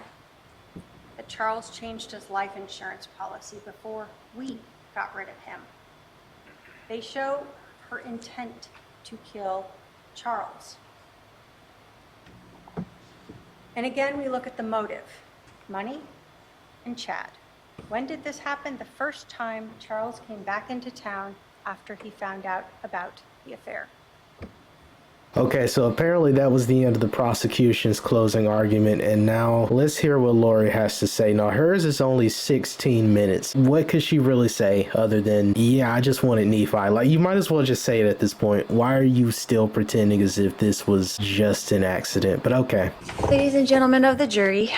that Charles changed his life insurance policy before we got rid of him. They show her intent to kill Charles. And again, we look at the motive, money and Chad. When did this happen? The first time Charles came back into town after he found out about the affair. Okay, so apparently that was the end of the prosecution's closing argument, and now let's hear what Lori has to say. Now, hers is only 16 minutes. What could she really say other than, yeah, I just wanted Nephi? Like, you might as well just say it at this point. Why are you still pretending as if this was just an accident? But okay. Ladies and gentlemen of the jury,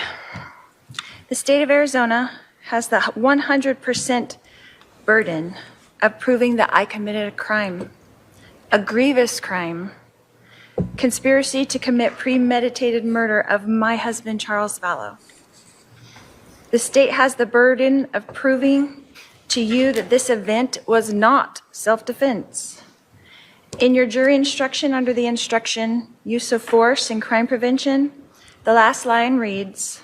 the state of Arizona has the 100% burden of proving that I committed a crime, a grievous crime, conspiracy to commit premeditated murder of my husband, Charles Vallow. The state has the burden of proving to you that this event was not self-defense. In your jury instruction under the instruction, use of force and crime prevention, the last line reads,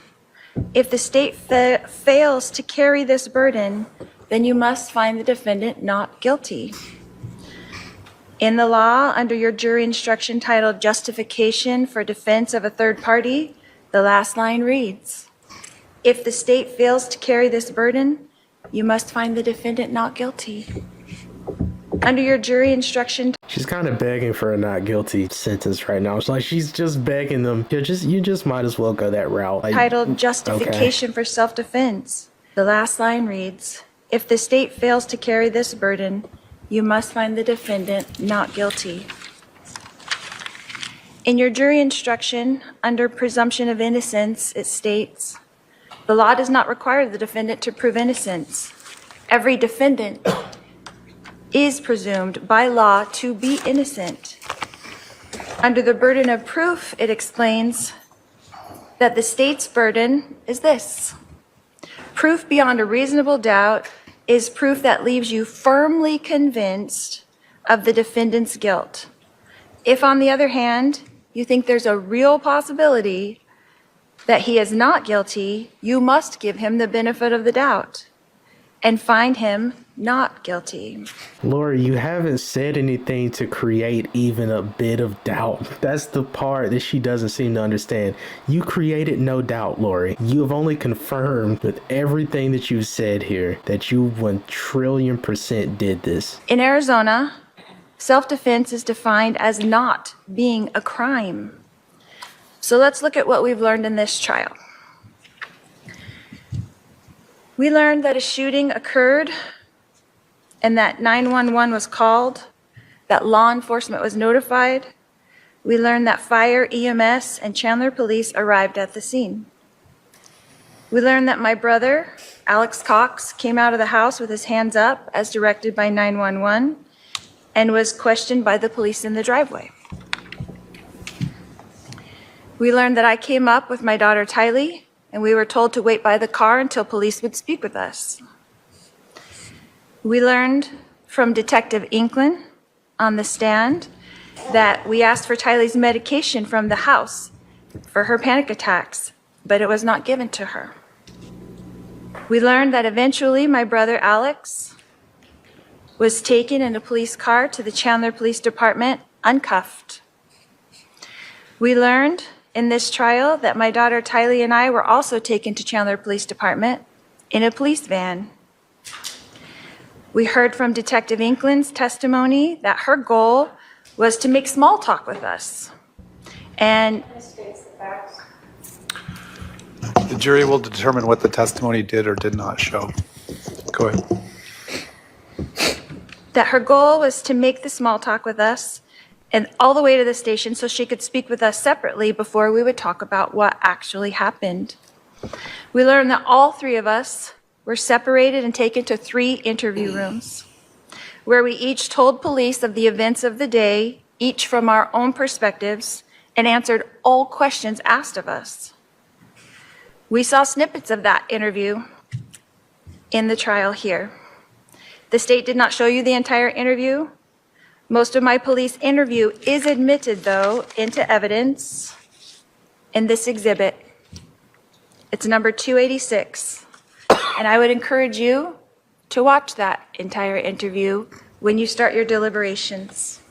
if the state fails to carry this burden, then you must find the defendant not guilty. In the law, under your jury instruction titled Justification for Defense of a Third Party, the last line reads, if the state fails to carry this burden, you must find the defendant not guilty. Under your jury instruction... She's kind of begging for a not guilty sentence right now. It's like she's just begging them. You just might as well go that route. Like, titled Justification for Self-Defense, the last line reads, if the state fails to carry this burden, you must find the defendant not guilty. In your jury instruction, under presumption of innocence, it states, the law does not require the defendant to prove innocence. Every defendant is presumed by law to be innocent. Under the burden of proof, it explains that the state's burden is this. Proof beyond a reasonable doubt is proof that leaves you firmly convinced of the defendant's guilt. If, on the other hand, you think there's a real possibility that he is not guilty, you must give him the benefit of the doubt and find him not guilty. Lori, you haven't said anything to create even a bit of doubt. That's the part that she doesn't seem to understand. You created no doubt, Lori. You have only confirmed with everything that you've said here that you 1,000,000,000% did this. In Arizona, self-defense is defined as not being a crime. So let's look at what we've learned in this trial. We learned that a shooting occurred and that 911 was called, that law enforcement was notified. We learned that fire, EMS, and Chandler police arrived at the scene. We learned that my brother, Alex Cox, came out of the house with his hands up as directed by 911 and was questioned by the police in the driveway. We learned that I came up with my daughter Tylee, and we were told to wait by the car until police would speak with us. We learned from Detective Inklin on the stand that we asked for Tylee's medication from the house for her panic attacks, but it was not given to her. We learned that eventually my brother Alex was taken in a police car to the Chandler Police Department uncuffed. We learned in this trial that my daughter Tylee and I were also taken to Chandler Police Department in a police van. We heard from Detective Inklin's testimony that her goal was to make small talk with us. And The jury will determine what the testimony did or did not show. Go ahead. that her goal was to make the small talk with us and all the way to the station so she could speak with us separately before we would talk about what actually happened. We learned that all three of us were separated and taken to 3 interview rooms, where we each told police of the events of the day, each from our own perspectives, and answered all questions asked of us. We saw snippets of that interview in the trial here. The state did not show you the entire interview. Most of my police interview is admitted, though, into evidence in this exhibit. It's number 286. And I would encourage you to watch that entire interview when you start your deliberations.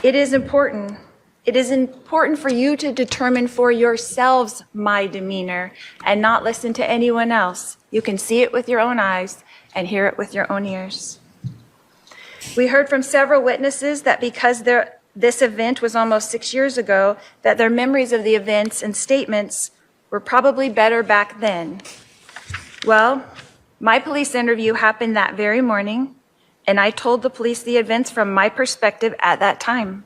It is important. It is important for you to determine for yourselves my demeanor and not listen to anyone else. You can see it with your own eyes and hear it with your own ears. We heard from several witnesses that because this event was almost 6 years ago, that their memories of the events and statements were probably better back then. Well, my police interview happened that very morning, and I told the police the events from my perspective at that time.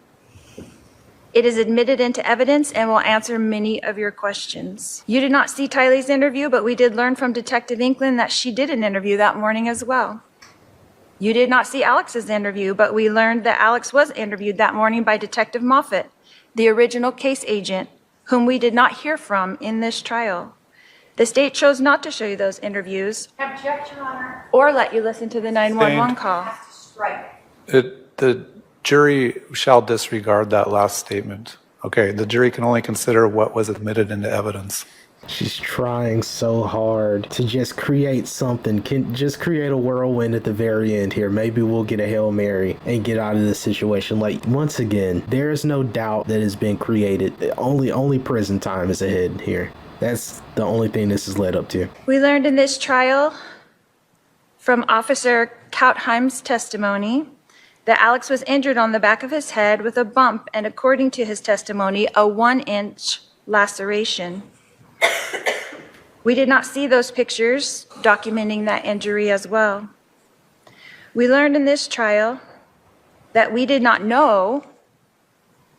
It is admitted into evidence and will answer many of your questions. You did not see Tylee's interview, but we did learn from Detective Inklin that she did an interview that morning as well. You did not see Alex's interview, but we learned that Alex was interviewed that morning by Detective Moffett, the original case agent, whom we did not hear from in this trial. The state chose not to show you those interviews. Objection, Honor. Or let you listen to the 911 call. The jury shall disregard that last statement. Okay, the jury can only consider what was admitted into evidence. She's trying so hard to just create something. Can just create a whirlwind at the very end here. Maybe we'll get a Hail Mary and get out of this situation. Like, once again, there is no doubt that has been created. Only prison time is ahead here. That's the only thing this has led up to. We learned in this trial from Officer Kautheim's testimony that Alex was injured on the back of his head with a bump and, according to his testimony, a 1-inch laceration. We did not see those pictures documenting that injury as well. We learned in this trial that we did not know,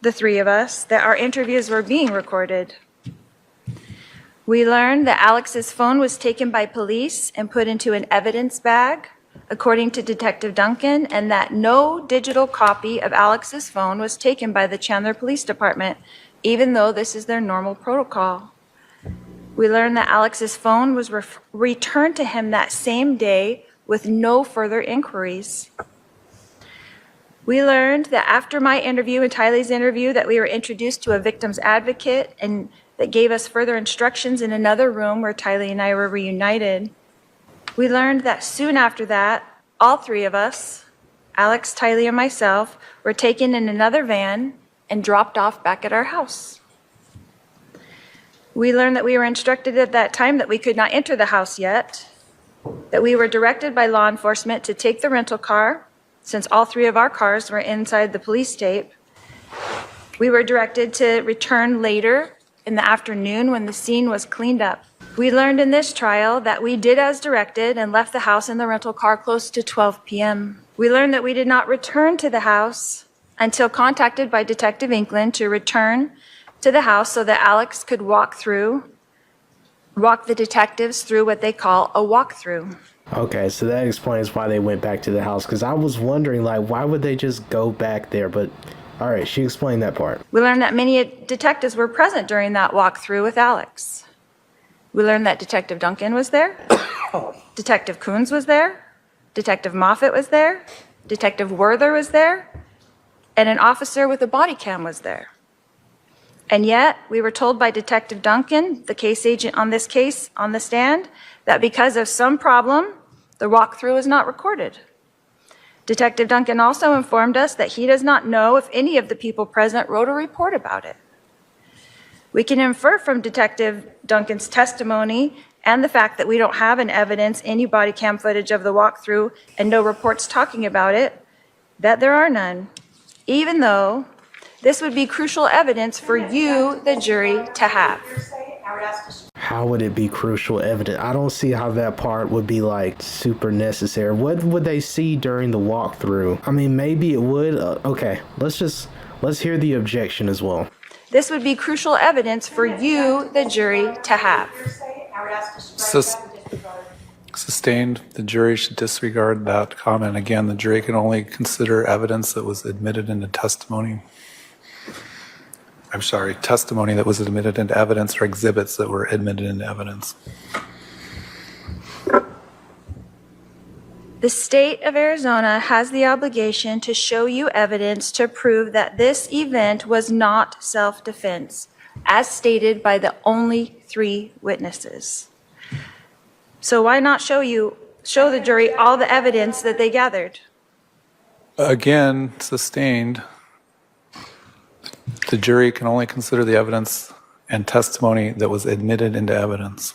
the 3 of us, that our interviews were being recorded. We learned that Alex's phone was taken by police and put into an evidence bag, according to Detective Duncan, and that no digital copy of Alex's phone was taken by the Chandler Police Department, even though this is their normal protocol. We learned that Alex's phone was returned to him that same day with no further inquiries. We learned that after my interview and Tylee's interview that we were introduced to a victim's advocate and that gave us further instructions in another room where Tylee and I were reunited. We learned that soon after that, all 3 of us, Alex, Tylee, and myself, were taken in another van and dropped off back at our house. We learned that we were instructed at that time that we could not enter the house yet, that we were directed by law enforcement to take the rental car, since all 3 of our cars were inside the police tape. We were directed to return later in the afternoon when the scene was cleaned up. We learned in this trial that we did as directed and left the house in the rental car close to 12 p.m. We learned that we did not return to the house until contacted by Detective Inklin to return to the house so that Alex could walk the detectives through what they call a walkthrough. Okay, so that explains why they went back to the house, because I was wondering, like, why would they just go back there? But all right, she explained that part. We learned that many detectives were present during that walkthrough with Alex. We learned that Detective Duncan was there, Detective Coons was there, Detective Moffett was there, Detective Werther was there, and an officer with a body cam was there. And yet, we were told by Detective Duncan, the case agent on this case on the stand, that because of some problem, the walkthrough is not recorded. Detective Duncan also informed us that he does not know if any of the people present wrote a report about it. We can infer from Detective Duncan's testimony and the fact that we don't have an evidence, any body cam footage of the walkthrough and no reports talking about it, that there are none, even though this would be crucial evidence for you, the jury, to have. How would it be crucial evidence? I don't see how that part would be like super necessary. What would they see during the walkthrough? I mean, maybe it would. Okay, let's hear the objection as well. This would be crucial evidence for you, the jury, to have. Sustained. The jury should disregard that comment. Again, the jury can only consider evidence that was admitted into testimony. I'm sorry, testimony that was admitted into evidence or exhibits that were admitted into evidence. The state of Arizona has the obligation to show you evidence to prove that this event was not self-defense, as stated by the only 3 witnesses. So why not show the jury all the evidence that they gathered? Again, sustained. The jury can only consider the evidence and testimony that was admitted into evidence.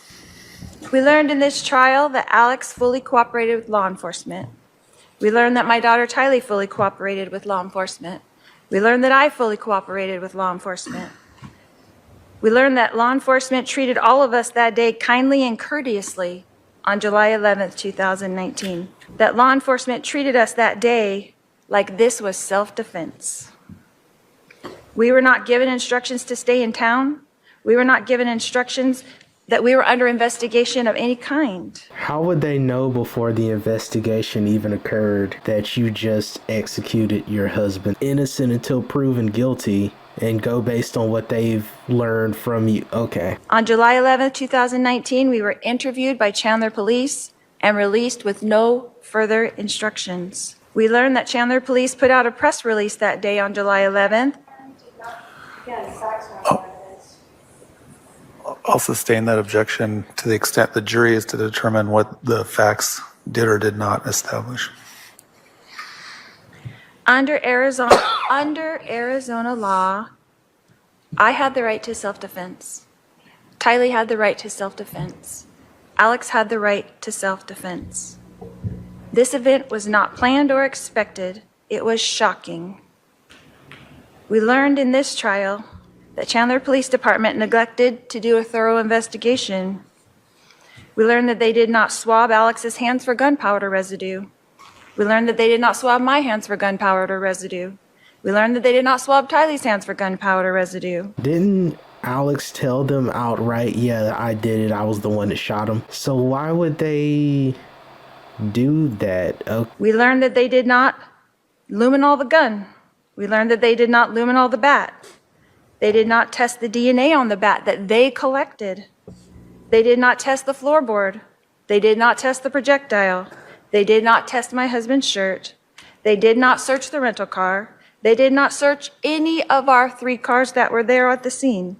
We learned in this trial that Alex fully cooperated with law enforcement. We learned that my daughter Tylee fully cooperated with law enforcement. We learned that I fully cooperated with law enforcement. We learned that law enforcement treated all of us that day kindly and courteously on July 11th, 2019. That law enforcement treated us that day like this was self-defense. We were not given instructions to stay in town. We were not given instructions that we were under investigation of any kind. How would they know before the investigation even occurred that you just executed your husband, innocent until proven guilty, and go based on what they've learned from you? Okay. On July 11th, 2019, we were interviewed by Chandler Police and released with no further instructions. We learned that Chandler Police put out a press release that day on July 11th. I'll sustain that objection to the extent the jury is to determine what the facts did or did not establish. Under Arizona law, I had the right to self-defense. Tylee had the right to self-defense. Alex had the right to self-defense. This event was not planned or expected. It was shocking. We learned in this trial that Chandler Police Department neglected to do a thorough investigation. We learned that they did not swab Alex's hands for gunpowder residue. We learned that they did not swab my hands for gunpowder residue. We learned that they did not swab Tylee's hands for gunpowder residue. Didn't Alex tell them outright, yeah, I did it, I was the one that shot him? So why would they do that? Okay. We learned that they did not luminol the gun. We learned that they did not luminol the bat. They did not test the DNA on the bat that they collected. They did not test the floorboard. They did not test the projectile. They did not test my husband's shirt. They did not search the rental car. They did not search any of our 3 cars that were there at the scene.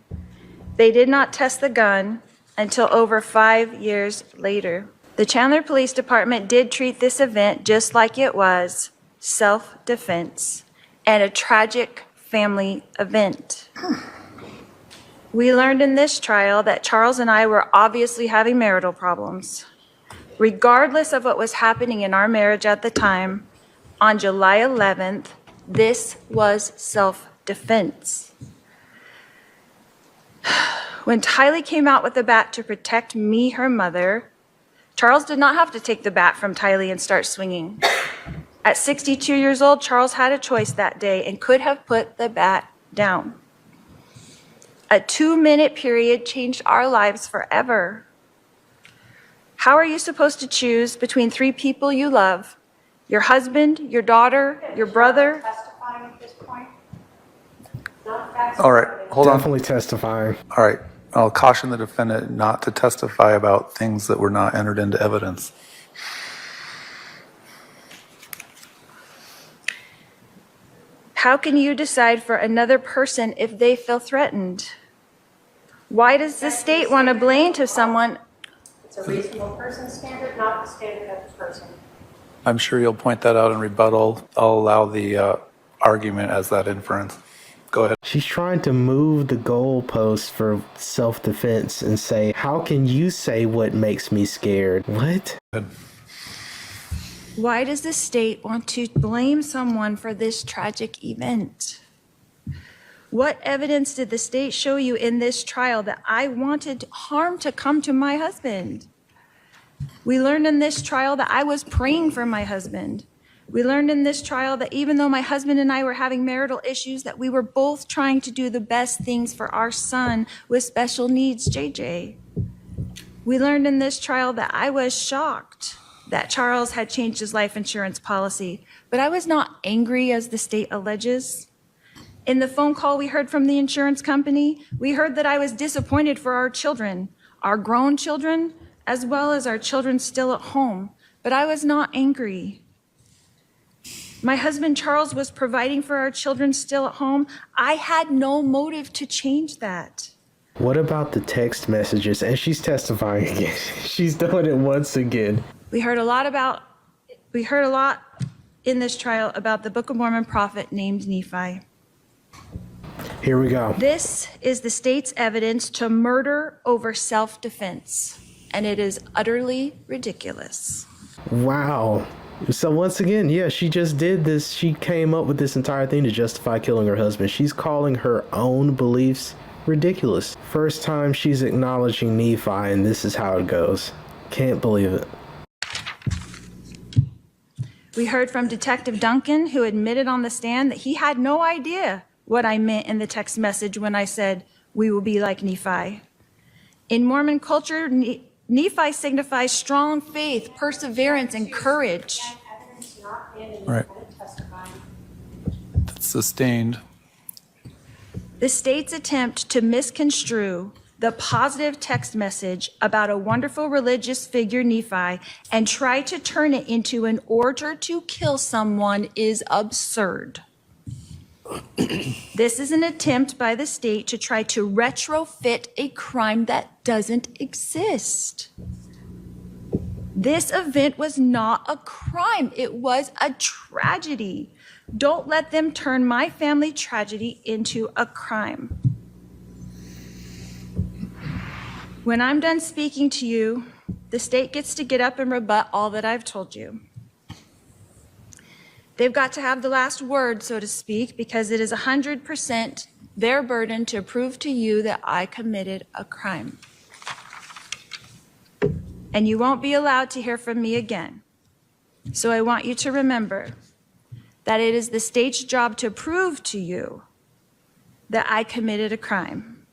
They did not test the gun until over 5 years later. The Chandler Police Department did treat this event just like it was self-defense and a tragic family event. We learned in this trial that Charles and I were obviously having marital problems. Regardless of what was happening in our marriage at the time, on July 11th, this was self-defense. When Tylee came out with the bat to protect me, her mother, Charles did not have to take the bat from Tylee and start swinging. At 62 years old, Charles had a choice that day and could have put the bat down. A 2-minute period changed our lives forever. How are you supposed to choose between 3 people you love? Your husband, your daughter, your brother? Testifying at this point? All right, hold on. Definitely testifying. All right, I'll caution the defendant not to testify about things that were not entered into evidence. How can you decide for another person if they feel threatened? Why does the state want to blame to someone? It's a reasonable person standard, not the standard of the person. I'm sure you'll point that out in rebuttal. I'll allow the argument as that inference. Go ahead. She's trying to move the goalpost for self-defense and say, how can you say what makes me scared? What? Why does the state want to blame someone for this tragic event? What evidence did the state show you in this trial that I wanted harm to come to my husband? We learned in this trial that I was praying for my husband. We learned in this trial that even though my husband and I were having marital issues, that we were both trying to do the best things for our son with special needs, JJ. We learned in this trial that I was shocked that Charles had changed his life insurance policy, but I was not angry as the state alleges. In the phone call we heard from the insurance company, we heard that I was disappointed for our children, our grown children, as well as our children still at home, but I was not angry. My husband Charles was providing for our children still at home. I had no motive to change that. What about the text messages? And she's testifying again. She's doing it once again. We heard a lot in this trial about the Book of Mormon prophet named Nephi. Here we go. This is the state's evidence to murder over self-defense, and it is utterly ridiculous. Wow. So once again, yeah, she just did this. She came up with this entire thing to justify killing her husband. She's calling her own beliefs ridiculous. First time she's acknowledging Nephi, and this is how it goes. Can't believe it. We heard from Detective Duncan, who admitted on the stand that he had no idea what I meant in the text message when I said, "We will be like Nephi." In Mormon culture, Nephi signifies strong faith, perseverance, and courage. Right. That's sustained. The state's attempt to misconstrue the positive text message about a wonderful religious figure, Nephi, and try to turn it into an order to kill someone is absurd. This is an attempt by the state to try to retrofit a crime that doesn't exist. This event was not a crime. It was a tragedy. Don't let them turn my family tragedy into a crime. When I'm done speaking to you, the state gets to get up and rebut all that I've told you. They've got to have the last word, so to speak, because it is 100% their burden to prove to you that I committed a crime. And you won't be allowed to hear from me again. So I want you to remember that it is the state's job to prove to you that I committed a crime.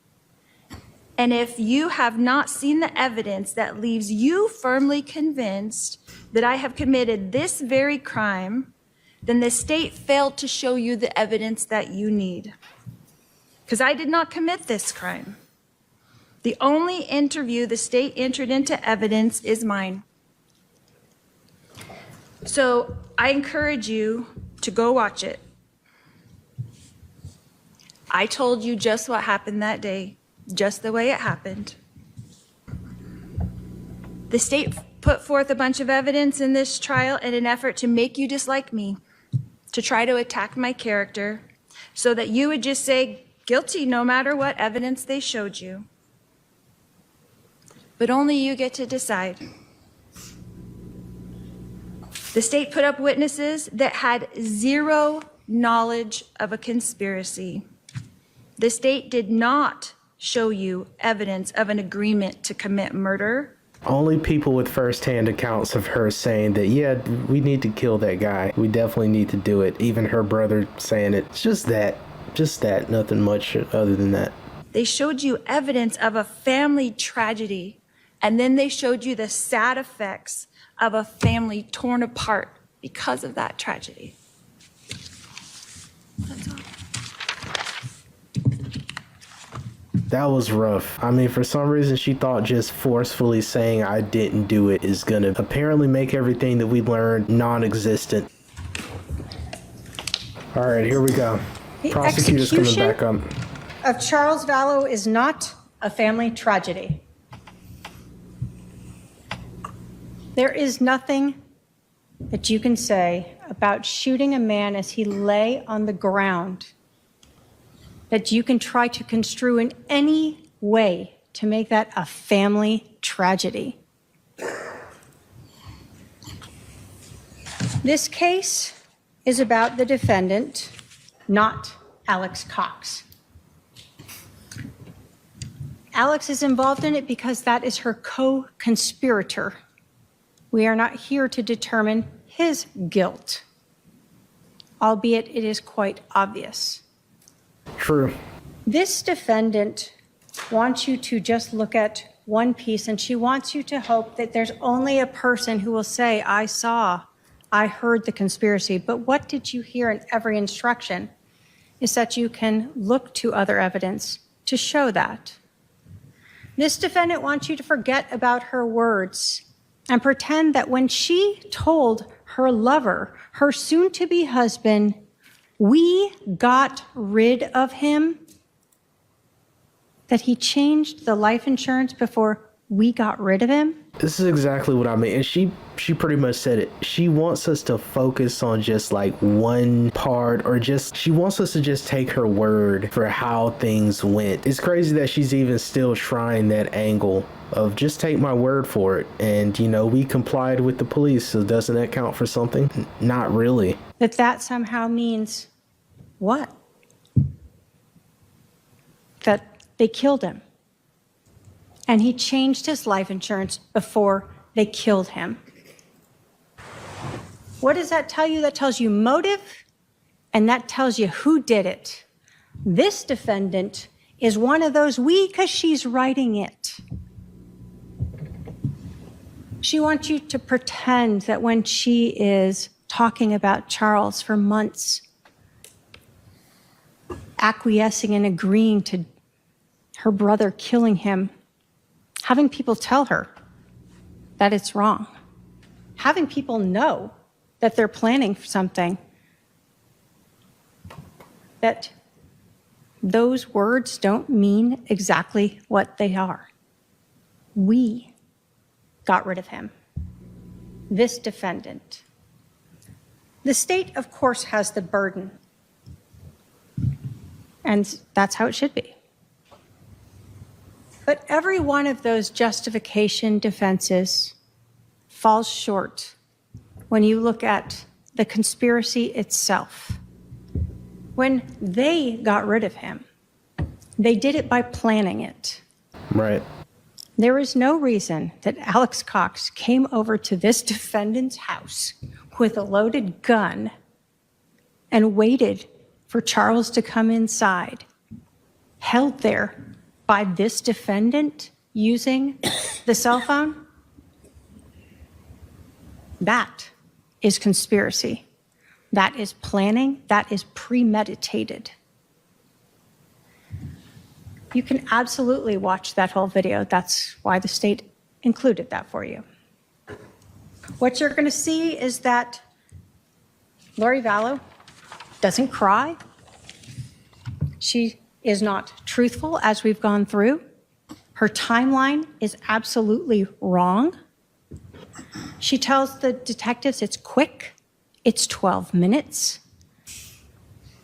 And if you have not seen the evidence that leaves you firmly convinced that I have committed this very crime, then the state failed to show you the evidence that you need. Because I did not commit this crime. The only interview the state entered into evidence is mine. So I encourage you to go watch it. I told you just what happened that day, just the way it happened. The state put forth a bunch of evidence in this trial in an effort to make you dislike me, to try to attack my character, so that you would just say guilty no matter what evidence they showed you. But only you get to decide. The state put up witnesses that had zero knowledge of a conspiracy. The state did not show you evidence of an agreement to commit murder. Only people with first-hand accounts of her saying that, yeah, we need to kill that guy. We definitely need to do it. Even her brother saying it. It's just that. Nothing much other than that. They showed you evidence of a family tragedy, and then they showed you the sad effects of a family torn apart because of that tragedy. That's all. That was rough. I mean, for some reason, she thought just forcefully saying I didn't do it is gonna apparently make everything that we learned non-existent. All right, here we go. The Prosecutor's coming execution back up. of Charles Vallow is not a family tragedy. There is nothing that you can say about shooting a man as he lay on the ground that you can try to construe in any way to make that a family tragedy. This case is about the defendant, not Alex Cox. Alex is involved in it because that is her co-conspirator. We are not here to determine his guilt, albeit it is quite obvious. True. This defendant wants you to just look at one piece, and she wants you to hope that there's only a person who will say, I heard the conspiracy. But what did you hear in every instruction is that you can look to other evidence to show that. This defendant wants you to forget about her words and pretend that when she told her lover, her soon-to-be husband, we got rid of him, that he changed the life insurance before we got rid of him. This is exactly what I mean. And she pretty much said it. She wants us to focus on just like one part, or just, she wants us to just take her word for how things went. It's crazy that she's even still trying that angle of just take my word for it. And, you know, we complied with the police, so doesn't that count for something? Not really. That somehow means what? That they killed him. And he changed his life insurance before they killed him. What does that tell you? That tells you motive, and that tells you who did it. This defendant is one of those we, because she's writing it. She wants you to pretend that when she is talking about Charles for months, acquiescing and agreeing to her brother killing him, having people tell her that it's wrong, having people know that they're planning for something, that those words don't mean exactly what they are. We got rid of him, this defendant. The state, of course, has the burden, and that's how it should be. But every one of those justification defenses falls short when you look at the conspiracy itself. When they got rid of him, they did it by planning it. Right. There is no reason that Alex Cox came over to this defendant's house with a loaded gun and waited for Charles to come inside, held there by this defendant using the cell phone. That is conspiracy. That is planning. That is premeditated. You can absolutely watch that whole video. That's why the state included that for you. What you're going to see is that Lori Vallow doesn't cry. She is not truthful, as we've gone through. Her timeline is absolutely wrong. She tells the detectives it's quick, it's 12 minutes.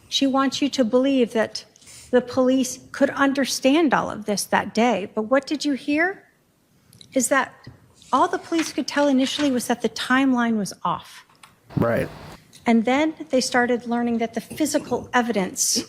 She wants you to believe that the police could understand all of this that day. But what did you hear? Is that all the police could tell initially was that the timeline was off. Right. And then they started learning that the physical evidence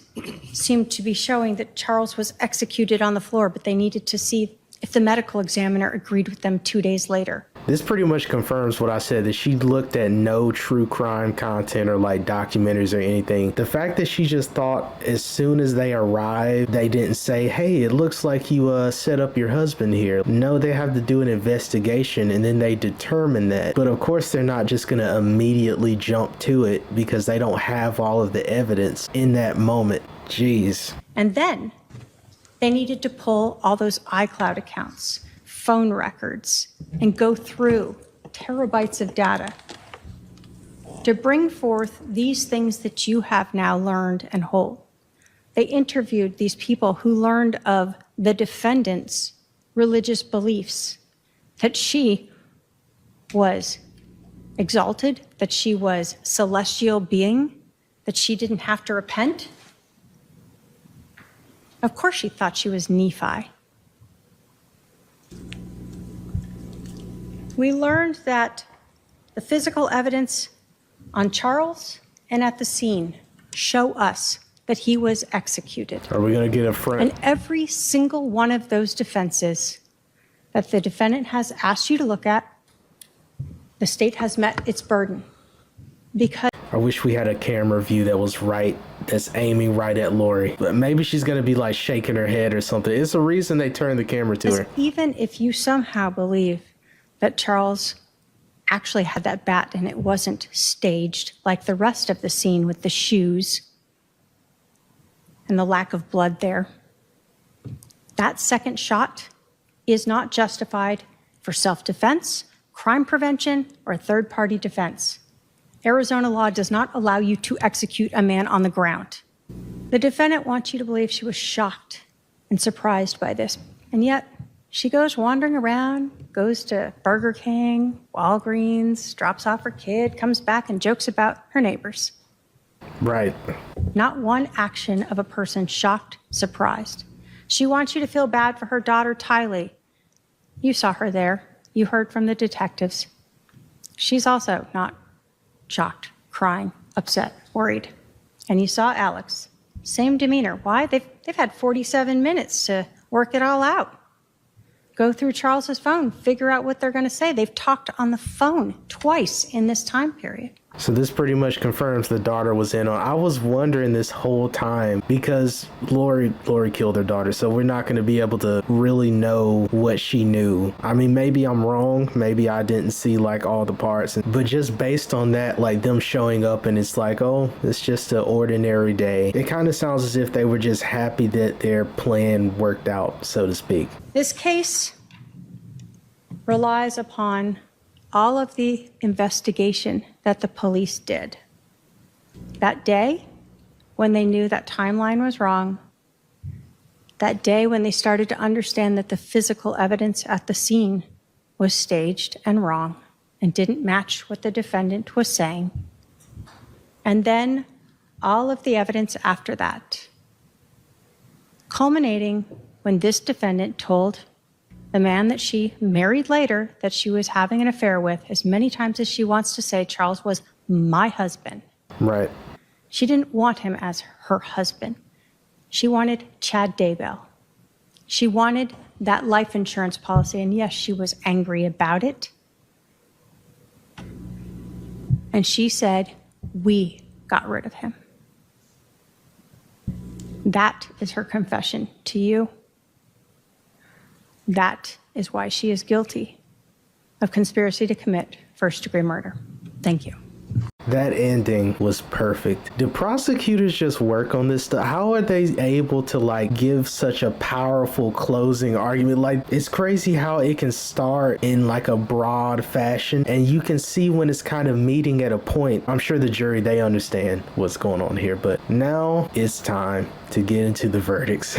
seemed to be showing that Charles was executed on the floor, but they needed to see if the medical examiner agreed with them 2 days later. This pretty much confirms what I said, that she looked at no true crime content or like documentaries or anything. The fact that she just thought as soon as they arrived, they didn't say, hey, it looks like you set up your husband here. No, they have to do an investigation and then they determine that. But of course, they're not just going to immediately jump to it because they don't have all of the evidence in that moment. Jeez. And then they needed to pull all those iCloud accounts, phone records, and go through terabytes of data to bring forth these things that you have now learned and hold. They interviewed these people who learned of the defendant's religious beliefs, that she was exalted, that she was celestial being, that she didn't have to repent. Of course she thought she was Nephi. We learned that the physical evidence on Charles and at the scene show us that he was executed. Are we going to get a front? And every single one of those defenses that the defendant has asked you to look at, the state has met its burden. Because I wish we had a camera view that was right, that's aiming right at Lori. But maybe she's going to be like shaking her head or something. It's a reason they turned the camera to her. even if you somehow believe that Charles actually had that bat and it wasn't staged like the rest of the scene with the shoes and the lack of blood there, that second shot is not justified for self-defense, crime prevention, or third-party defense. Arizona law does not allow you to execute a man on the ground. The defendant wants you to believe she was shocked and surprised by this, and yet she goes wandering around, goes to Burger King, Walgreens, drops off her kid, comes back and jokes about her neighbors. Right. Not one action of a person shocked, surprised. She wants you to feel bad for her daughter, Tylee. You saw her there. You heard from the detectives. She's also not shocked, crying, upset, worried. And you saw Alex. Same demeanor. Why? They've had 47 minutes to work it all out. Go through Charles's phone, figure out what they're going to say. They've talked on the phone twice in this time period. So this pretty much confirms the daughter was in on. I was wondering this whole time because Lori killed her daughter, so we're not going to be able to really know what she knew. I mean, maybe I'm wrong. Maybe I didn't see like all the parts, but just based on that, like them showing up and it's like, oh, it's just an ordinary day. It kind of sounds as if they were just happy that their plan worked out, so to speak. This case relies upon all of the investigation that the police did. That day, when they knew that timeline was wrong, that day when they started to understand that the physical evidence at the scene was staged and wrong and didn't match what the defendant was saying, and then all of the evidence after that, culminating when this defendant told the man that she married later that she was having an affair with, as many times as she wants to say Charles was my husband. Right. She didn't want him as her husband. She wanted Chad Daybell. She wanted that life insurance policy, and yes, she was angry about it. And she said, we got rid of him. That is her confession to you. That is why she is guilty of conspiracy to commit first-degree murder. Thank you. That ending was perfect. Do prosecutors just work on this stuff? How are they able to like give such a powerful closing argument? Like, it's crazy how it can start in like a broad fashion and you can see when it's kind of meeting at a point. I'm sure the jury, they understand what's going on here, but now it's time to get into the verdicts.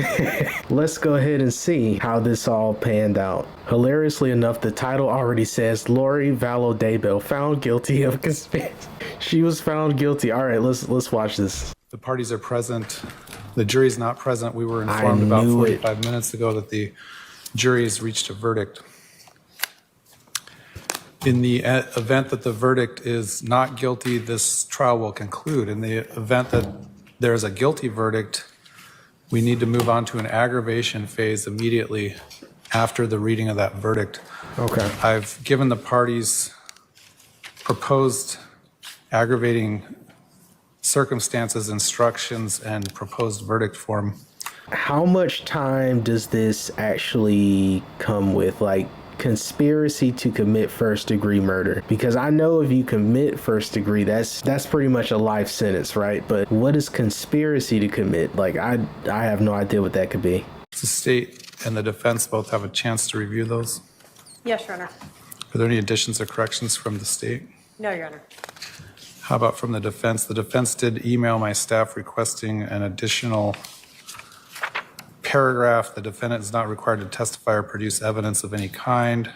Let's go ahead and see how this all panned out. Hilariously enough, the title already says Lori Vallow Daybell found guilty of conspiracy. She was found guilty. All right, let's watch this. The parties are present. The jury's not present. We were informed about 45 minutes ago that the jury has reached a verdict. In the event that the verdict is not guilty, this trial will conclude. In the event that there's a guilty verdict, we need to move on to an aggravation phase immediately after the reading of that verdict. Okay. I've given the parties proposed aggravating circumstances, instructions, and proposed verdict form. How much time does this actually come with? Like, conspiracy to commit first-degree murder? Because I know if you commit first degree, that's pretty much a life sentence, right? But what is conspiracy to commit? Like, I have no idea what that could be. The state and the defense both have a chance to review those. Yes, Your Honor. Are there any additions or corrections from the state? No, Your Honor. How about from the defense? The defense did email my staff requesting an additional paragraph. The defendant is not required to testify or produce evidence of any kind.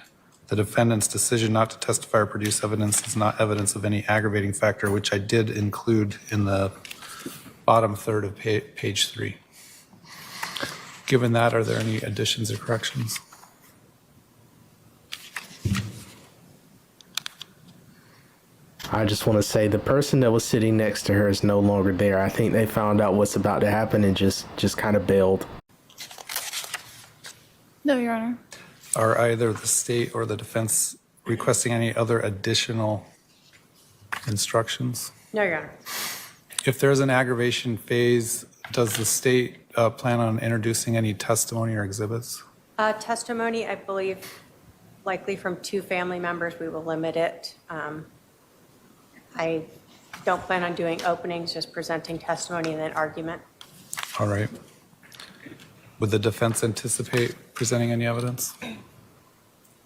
The defendant's decision not to testify or produce evidence is not evidence of any aggravating factor, which I did include in the bottom third of page 3. Given that, are there any additions or corrections? I just want to say the person that was sitting next to her is no longer there. I think they found out what's about to happen and just kind of bailed. No, Your Honor. Are either the state or the defense requesting any other additional instructions? No, Your Honor. If there's an aggravation phase, does the state plan on introducing any testimony or exhibits? Testimony, I believe, likely from 2 family members, we will limit it. I don't plan on doing openings, just presenting testimony and then argument. All right. Would the defense anticipate presenting any evidence?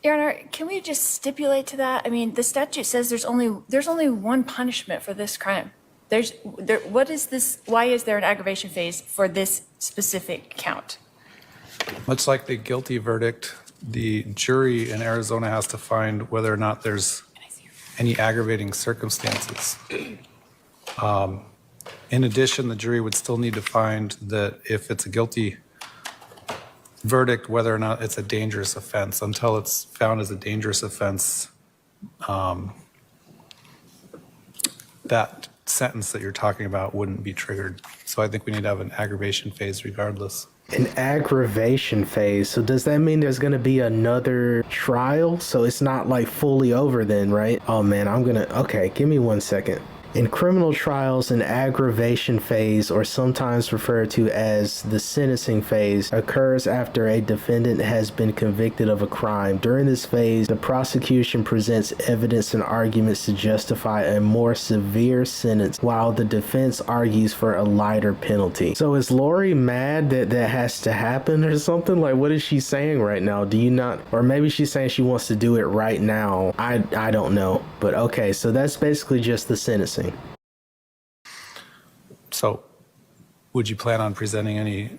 Your Honor, can we just stipulate to that? I mean, the statute says there's only one punishment for this crime. What is this? Why is there an aggravation phase for this specific count? Much like the guilty verdict, the jury in Arizona has to find whether or not there's any aggravating circumstances. In addition, the jury would still need to find that if it's a guilty verdict, whether or not it's a dangerous offense. Until it's found as a dangerous offense, that sentence that you're talking about wouldn't be triggered. So I think we need to have an aggravation phase regardless. An aggravation phase. So does that mean there's going to be another trial? So it's not like fully over then, right? Oh man, okay, give me 1 second. In criminal trials, an aggravation phase, or sometimes referred to as the sentencing phase, occurs after a defendant has been convicted of a crime. During this phase, the prosecution presents evidence and arguments to justify a more severe sentence, while the defense argues for a lighter penalty. So is Lori mad that that has to happen or something? Like, what is she saying right now? Do you not? Or maybe she's saying she wants to do it right now. I don't know. But okay, so that's basically just the sentencing. So would you plan on presenting any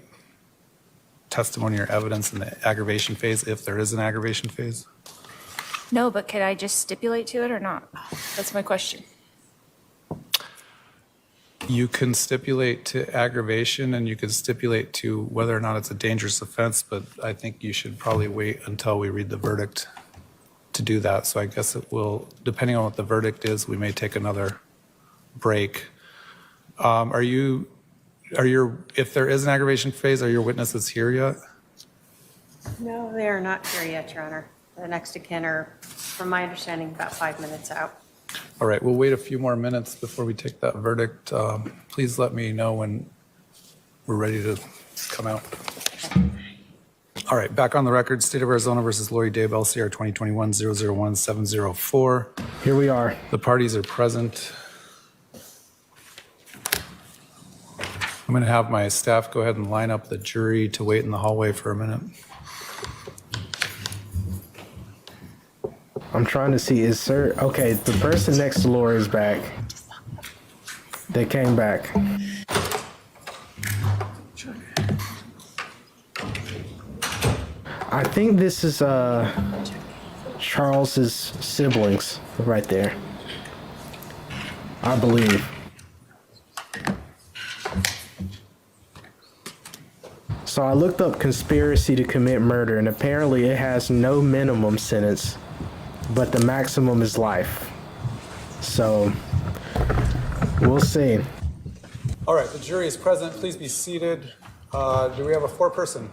testimony or evidence in the aggravation phase if there is an aggravation phase? No, but could I just stipulate to it or not? That's my question. You can stipulate to aggravation and you can stipulate to whether or not it's a dangerous offense, but I think you should probably wait until we read the verdict to do that. So I guess it will, depending on what the verdict is, we may take another break. If there is an aggravation phase, are your witnesses here yet? No, they are not here yet, Your Honor. The next of kin are, from my understanding, about 5 minutes out. All right, we'll wait a few more minutes before we take that verdict. Please let me know when we're ready to come out. All right, back on the record, State of Arizona versus Lori Daybell, CR 2021-001-704. Here we are. The parties are present. I'm going to have my staff go ahead and line up the jury to wait in the hallway for a minute. I'm trying to see, okay, the person next to Laura is back. They came back. I think this is Charles's siblings right there. I believe. So I looked up conspiracy to commit murder, and apparently it has no minimum sentence, but the maximum is life. So we'll see. All right, the jury is present. Please be seated. Do we have a foreperson?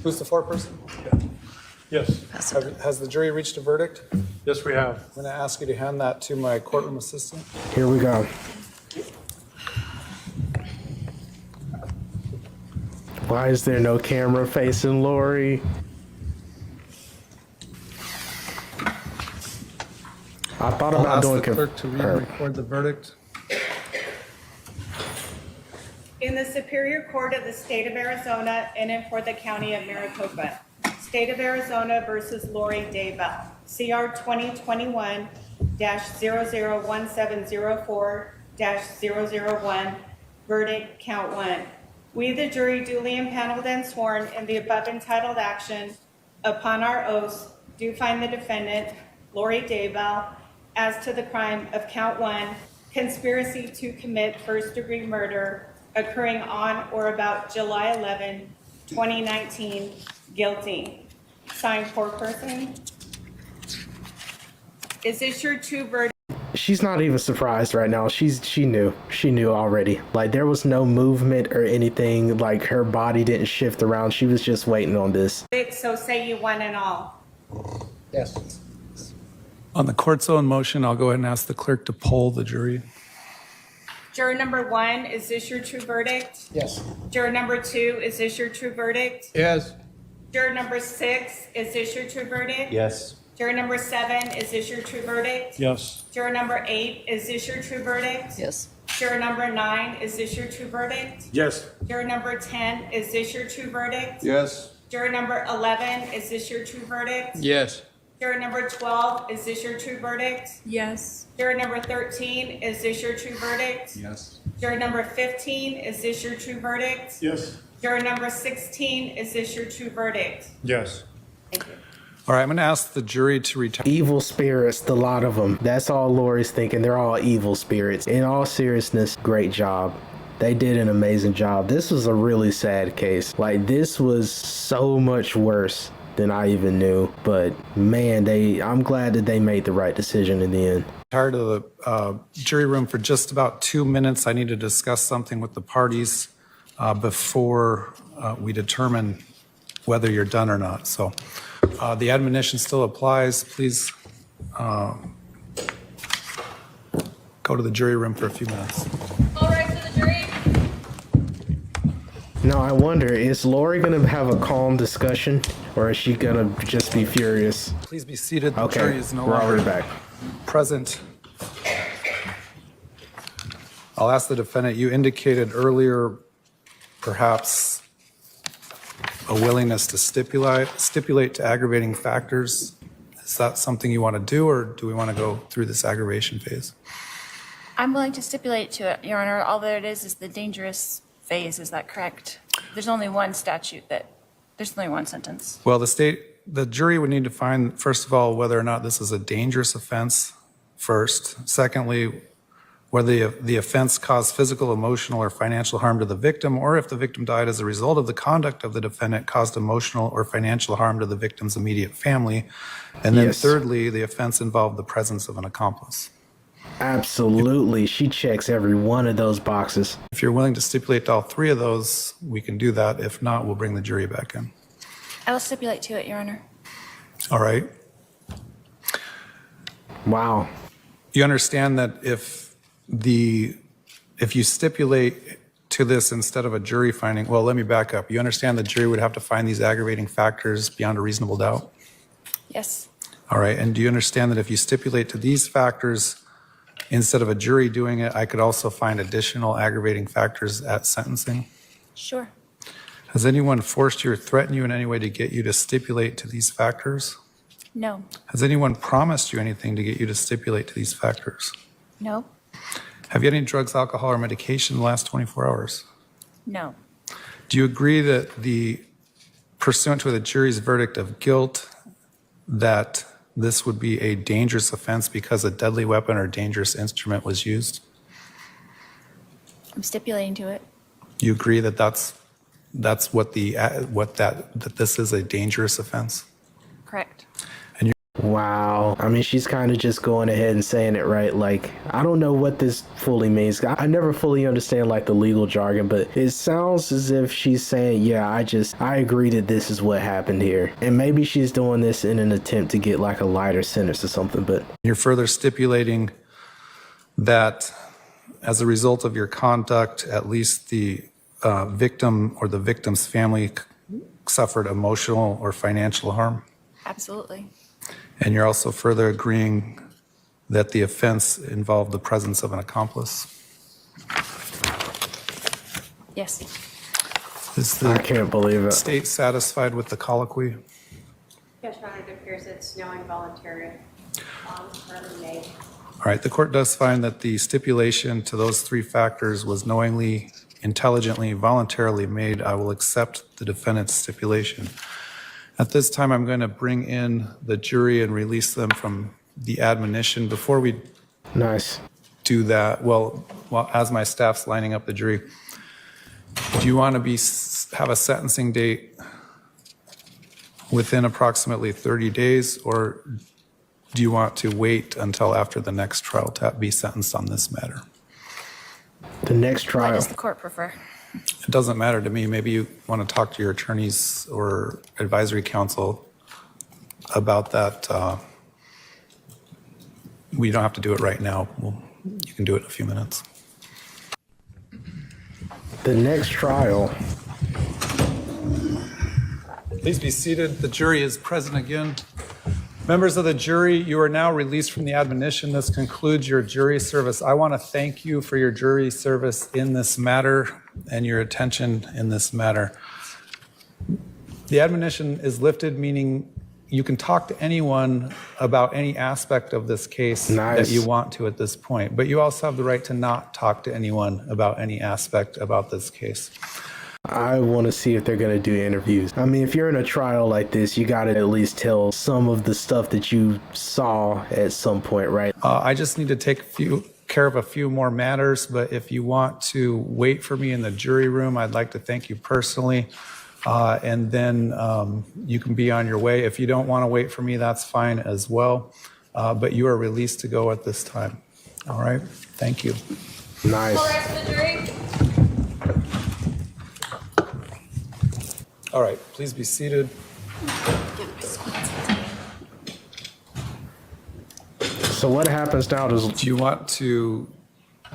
Who's the foreperson? Yes. Has the jury reached a verdict? Yes, we have. I'm going to ask you to hand that to my courtroom assistant. Here we go. Why is there no camera facing Lori? I thought I'll about ask doing the clerk to read and record the verdict. In the Superior Court of the State of Arizona in and for the County of Maricopa, State of Arizona versus Lori Daybell, CR 2021-001704-001, verdict count 1. We, the jury, duly impaneled and sworn in the above entitled action, upon our oaths, do find the defendant, Lori Daybell, as to the crime of count 1, conspiracy to commit first-degree murder occurring on or about July 11, 2019, guilty. Signed, foreperson. Is this your true verdict? she's not even surprised right now. She knew already. Like there was no movement or anything. Like her body didn't shift around. She was just waiting on this. So say you one and all. Yes. On the court's own motion, I'll go ahead and ask the clerk to poll the jury. Juror number 1, is this your true verdict? Yes. Juror number 2, is this your true verdict? Yes. Juror number 6, is this your true verdict? Yes. Juror number 7, is this your true verdict? Yes. Juror number 8, is this your true verdict? Yes. Juror number 9, is this your true verdict? Yes. Juror number 10, is this your true verdict? Yes. Juror number 11, is this your true verdict? Yes. Juror number 12, is this your true verdict? Yes. Juror number 13, is this your true verdict? Yes. Juror number 15, is this your true verdict? Yes. Juror number 16, is this your true verdict? Yes. Thank you. All right, I'm going to ask the jury to return. Evil spirits, the lot of them. That's all Lori's thinking. They're all evil spirits. In all seriousness, great job. They did an amazing job. This was a really sad case. Like this was so much worse than I even knew. But man, I'm glad that they made the right decision in the end. Tired of the jury room for just about 2 minutes. I need to discuss something with the parties before we determine whether you're done or not. So the admonition still applies. Please go to the jury room for a few minutes. All right, to the jury. Now I wonder, is Lori gonna have a calm discussion or is she gonna just be furious? Please be seated. The Okay, jury is no we're already longer back. present. I'll ask the defendant, you indicated earlier perhaps a willingness to stipulate to aggravating factors. Is that something you want to do, or do we want to go through this aggravation phase? I'm willing to stipulate to it, Your Honor. All that it is the dangerous phase. Is that correct? There's only one there's only one sentence. Well, the jury would need to find, first of all, whether or not this is a dangerous offense first. Secondly, whether the offense caused physical, emotional, or financial harm to the victim, or if the victim died as a result of the conduct of the defendant caused emotional or financial harm to the victim's immediate family. And then Yes. thirdly, the offense involved the presence of an accomplice. Absolutely. She checks every one of those boxes. If you're willing to stipulate to all three of those, we can do that. If not, we'll bring the jury back in. I will stipulate to it, Your Honor. All right. Wow. You understand that if you stipulate to this instead of a jury finding, well, let me back up. You understand the jury would have to find these aggravating factors beyond a reasonable doubt? Yes. All right. And do you understand that if you stipulate to these factors instead of a jury doing it, I could also find additional aggravating factors at sentencing? Sure. Has anyone forced you or threatened you in any way to get you to stipulate to these factors? No. Has anyone promised you anything to get you to stipulate to these factors? No. Have you had any drugs, alcohol, or medication in the last 24 hours? No. Do you agree that pursuant to the jury's verdict of guilt, that this would be a dangerous offense because a deadly weapon or dangerous instrument was used? I'm stipulating to it. You agree that that this is a dangerous offense? Correct. Wow. I mean, she's kind of just going ahead and saying it, right? Like, I don't know what this fully means. I never fully understand like the legal jargon, but it sounds as if she's saying, yeah, I agree that this is what happened here. And maybe she's doing this in an attempt to get like a lighter sentence or something, but You're further stipulating that as a result of your conduct, at least the victim or the victim's family suffered emotional or financial harm? Absolutely. And you're also further agreeing that the offense involved the presence of an accomplice? Yes. Is I the can't believe it. state satisfied with the colloquy? Yes, Your Honor, it appears it's knowing voluntary. Currently made. All right, the court does find that the stipulation to those three factors was knowingly, intelligently, voluntarily made. I will accept the defendant's stipulation. At this time, I'm going to bring in the jury and release them from the admonition. Before we Nice. do that, well, as my staff's lining up the jury, do you want to have a sentencing date within approximately 30 days, or do you want to wait until after the next trial to be sentenced on this matter? The next What trial. does the court prefer? It doesn't matter to me. Maybe you want to talk to your attorneys or advisory council about that. We don't have to do it right now. You can do it in a few minutes. The next trial. Please be seated. The jury is present again. Members of the jury, you are now released from the admonition. This concludes your jury service. I want to thank you for your jury service in this matter and your attention in this matter. The admonition is lifted, meaning you can talk to anyone about any aspect of this case that you want to at this point, but you also have the right to not talk to anyone about any aspect about this case. I want to see if they're going to do interviews. I mean, if you're in a trial like this, you got to at least tell some of the stuff that you saw at some point, right? I just need to take care of a few more matters, but if you want to wait for me in the jury room, I'd like to thank you personally. And then you can be on your way. If you don't want to wait for me, that's fine as well. But you are released to go at this time. All right. Thank you. Nice. All right. Please be seated. So what happens now? Do you want to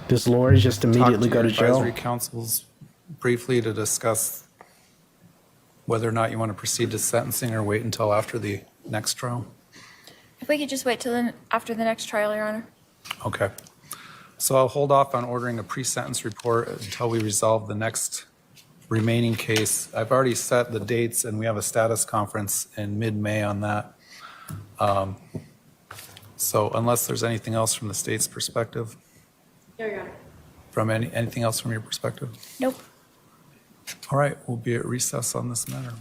Does Lori just immediately talk go to your jail? advisory councils briefly to discuss whether or not you want to proceed to sentencing or wait until after the next trial? If we could just wait till after the next trial, Your Honor. Okay. So I'll hold off on ordering a pre-sentence report until we resolve the next remaining case. I've already set the dates, and we have a status conference in mid-May on that. So unless there's anything else from the state's perspective? No, Your Honor. From anything else from your perspective? Nope. All right, we'll be at recess on this matter.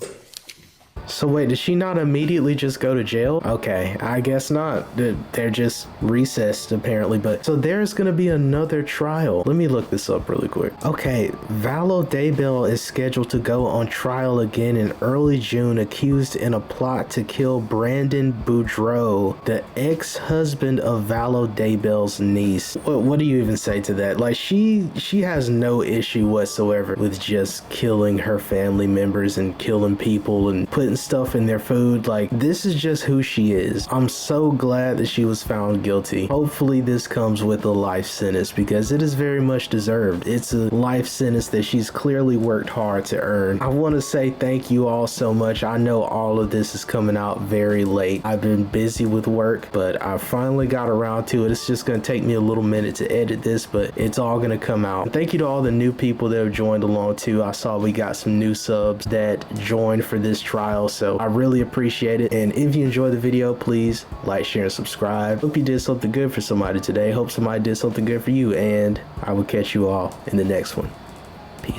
So wait, did she not immediately just go to jail? Okay, I guess not. They're just recessed apparently, but so there's gonna be another trial. Let me look this up really quick. Okay, Vallow Daybell is scheduled to go on trial again in early June, accused in a plot to kill Brandon Boudreaux, the ex-husband of Vallow Daybell's niece. What do you even say to that? Like, she has no issue whatsoever with just killing her family members and killing people and putting stuff in their food. Like, this is just who she is. I'm so glad that she was found guilty. Hopefully this comes with a life sentence because it is very much deserved. It's a life sentence that she's clearly worked hard to earn. I want to say thank you all so much. I know all of this is coming out very late. I've been busy with work, but I finally got around to it. It's just going to take me a little minute to edit this, but it's all going to come out. Thank you to all the new people that have joined along too. I saw we got some new subs that joined for this trial, so I really appreciate it. And if you enjoyed the video, please like, share, and subscribe. Hope you did something good for somebody today. Hope somebody did something good for you, and I will catch you all in the next one.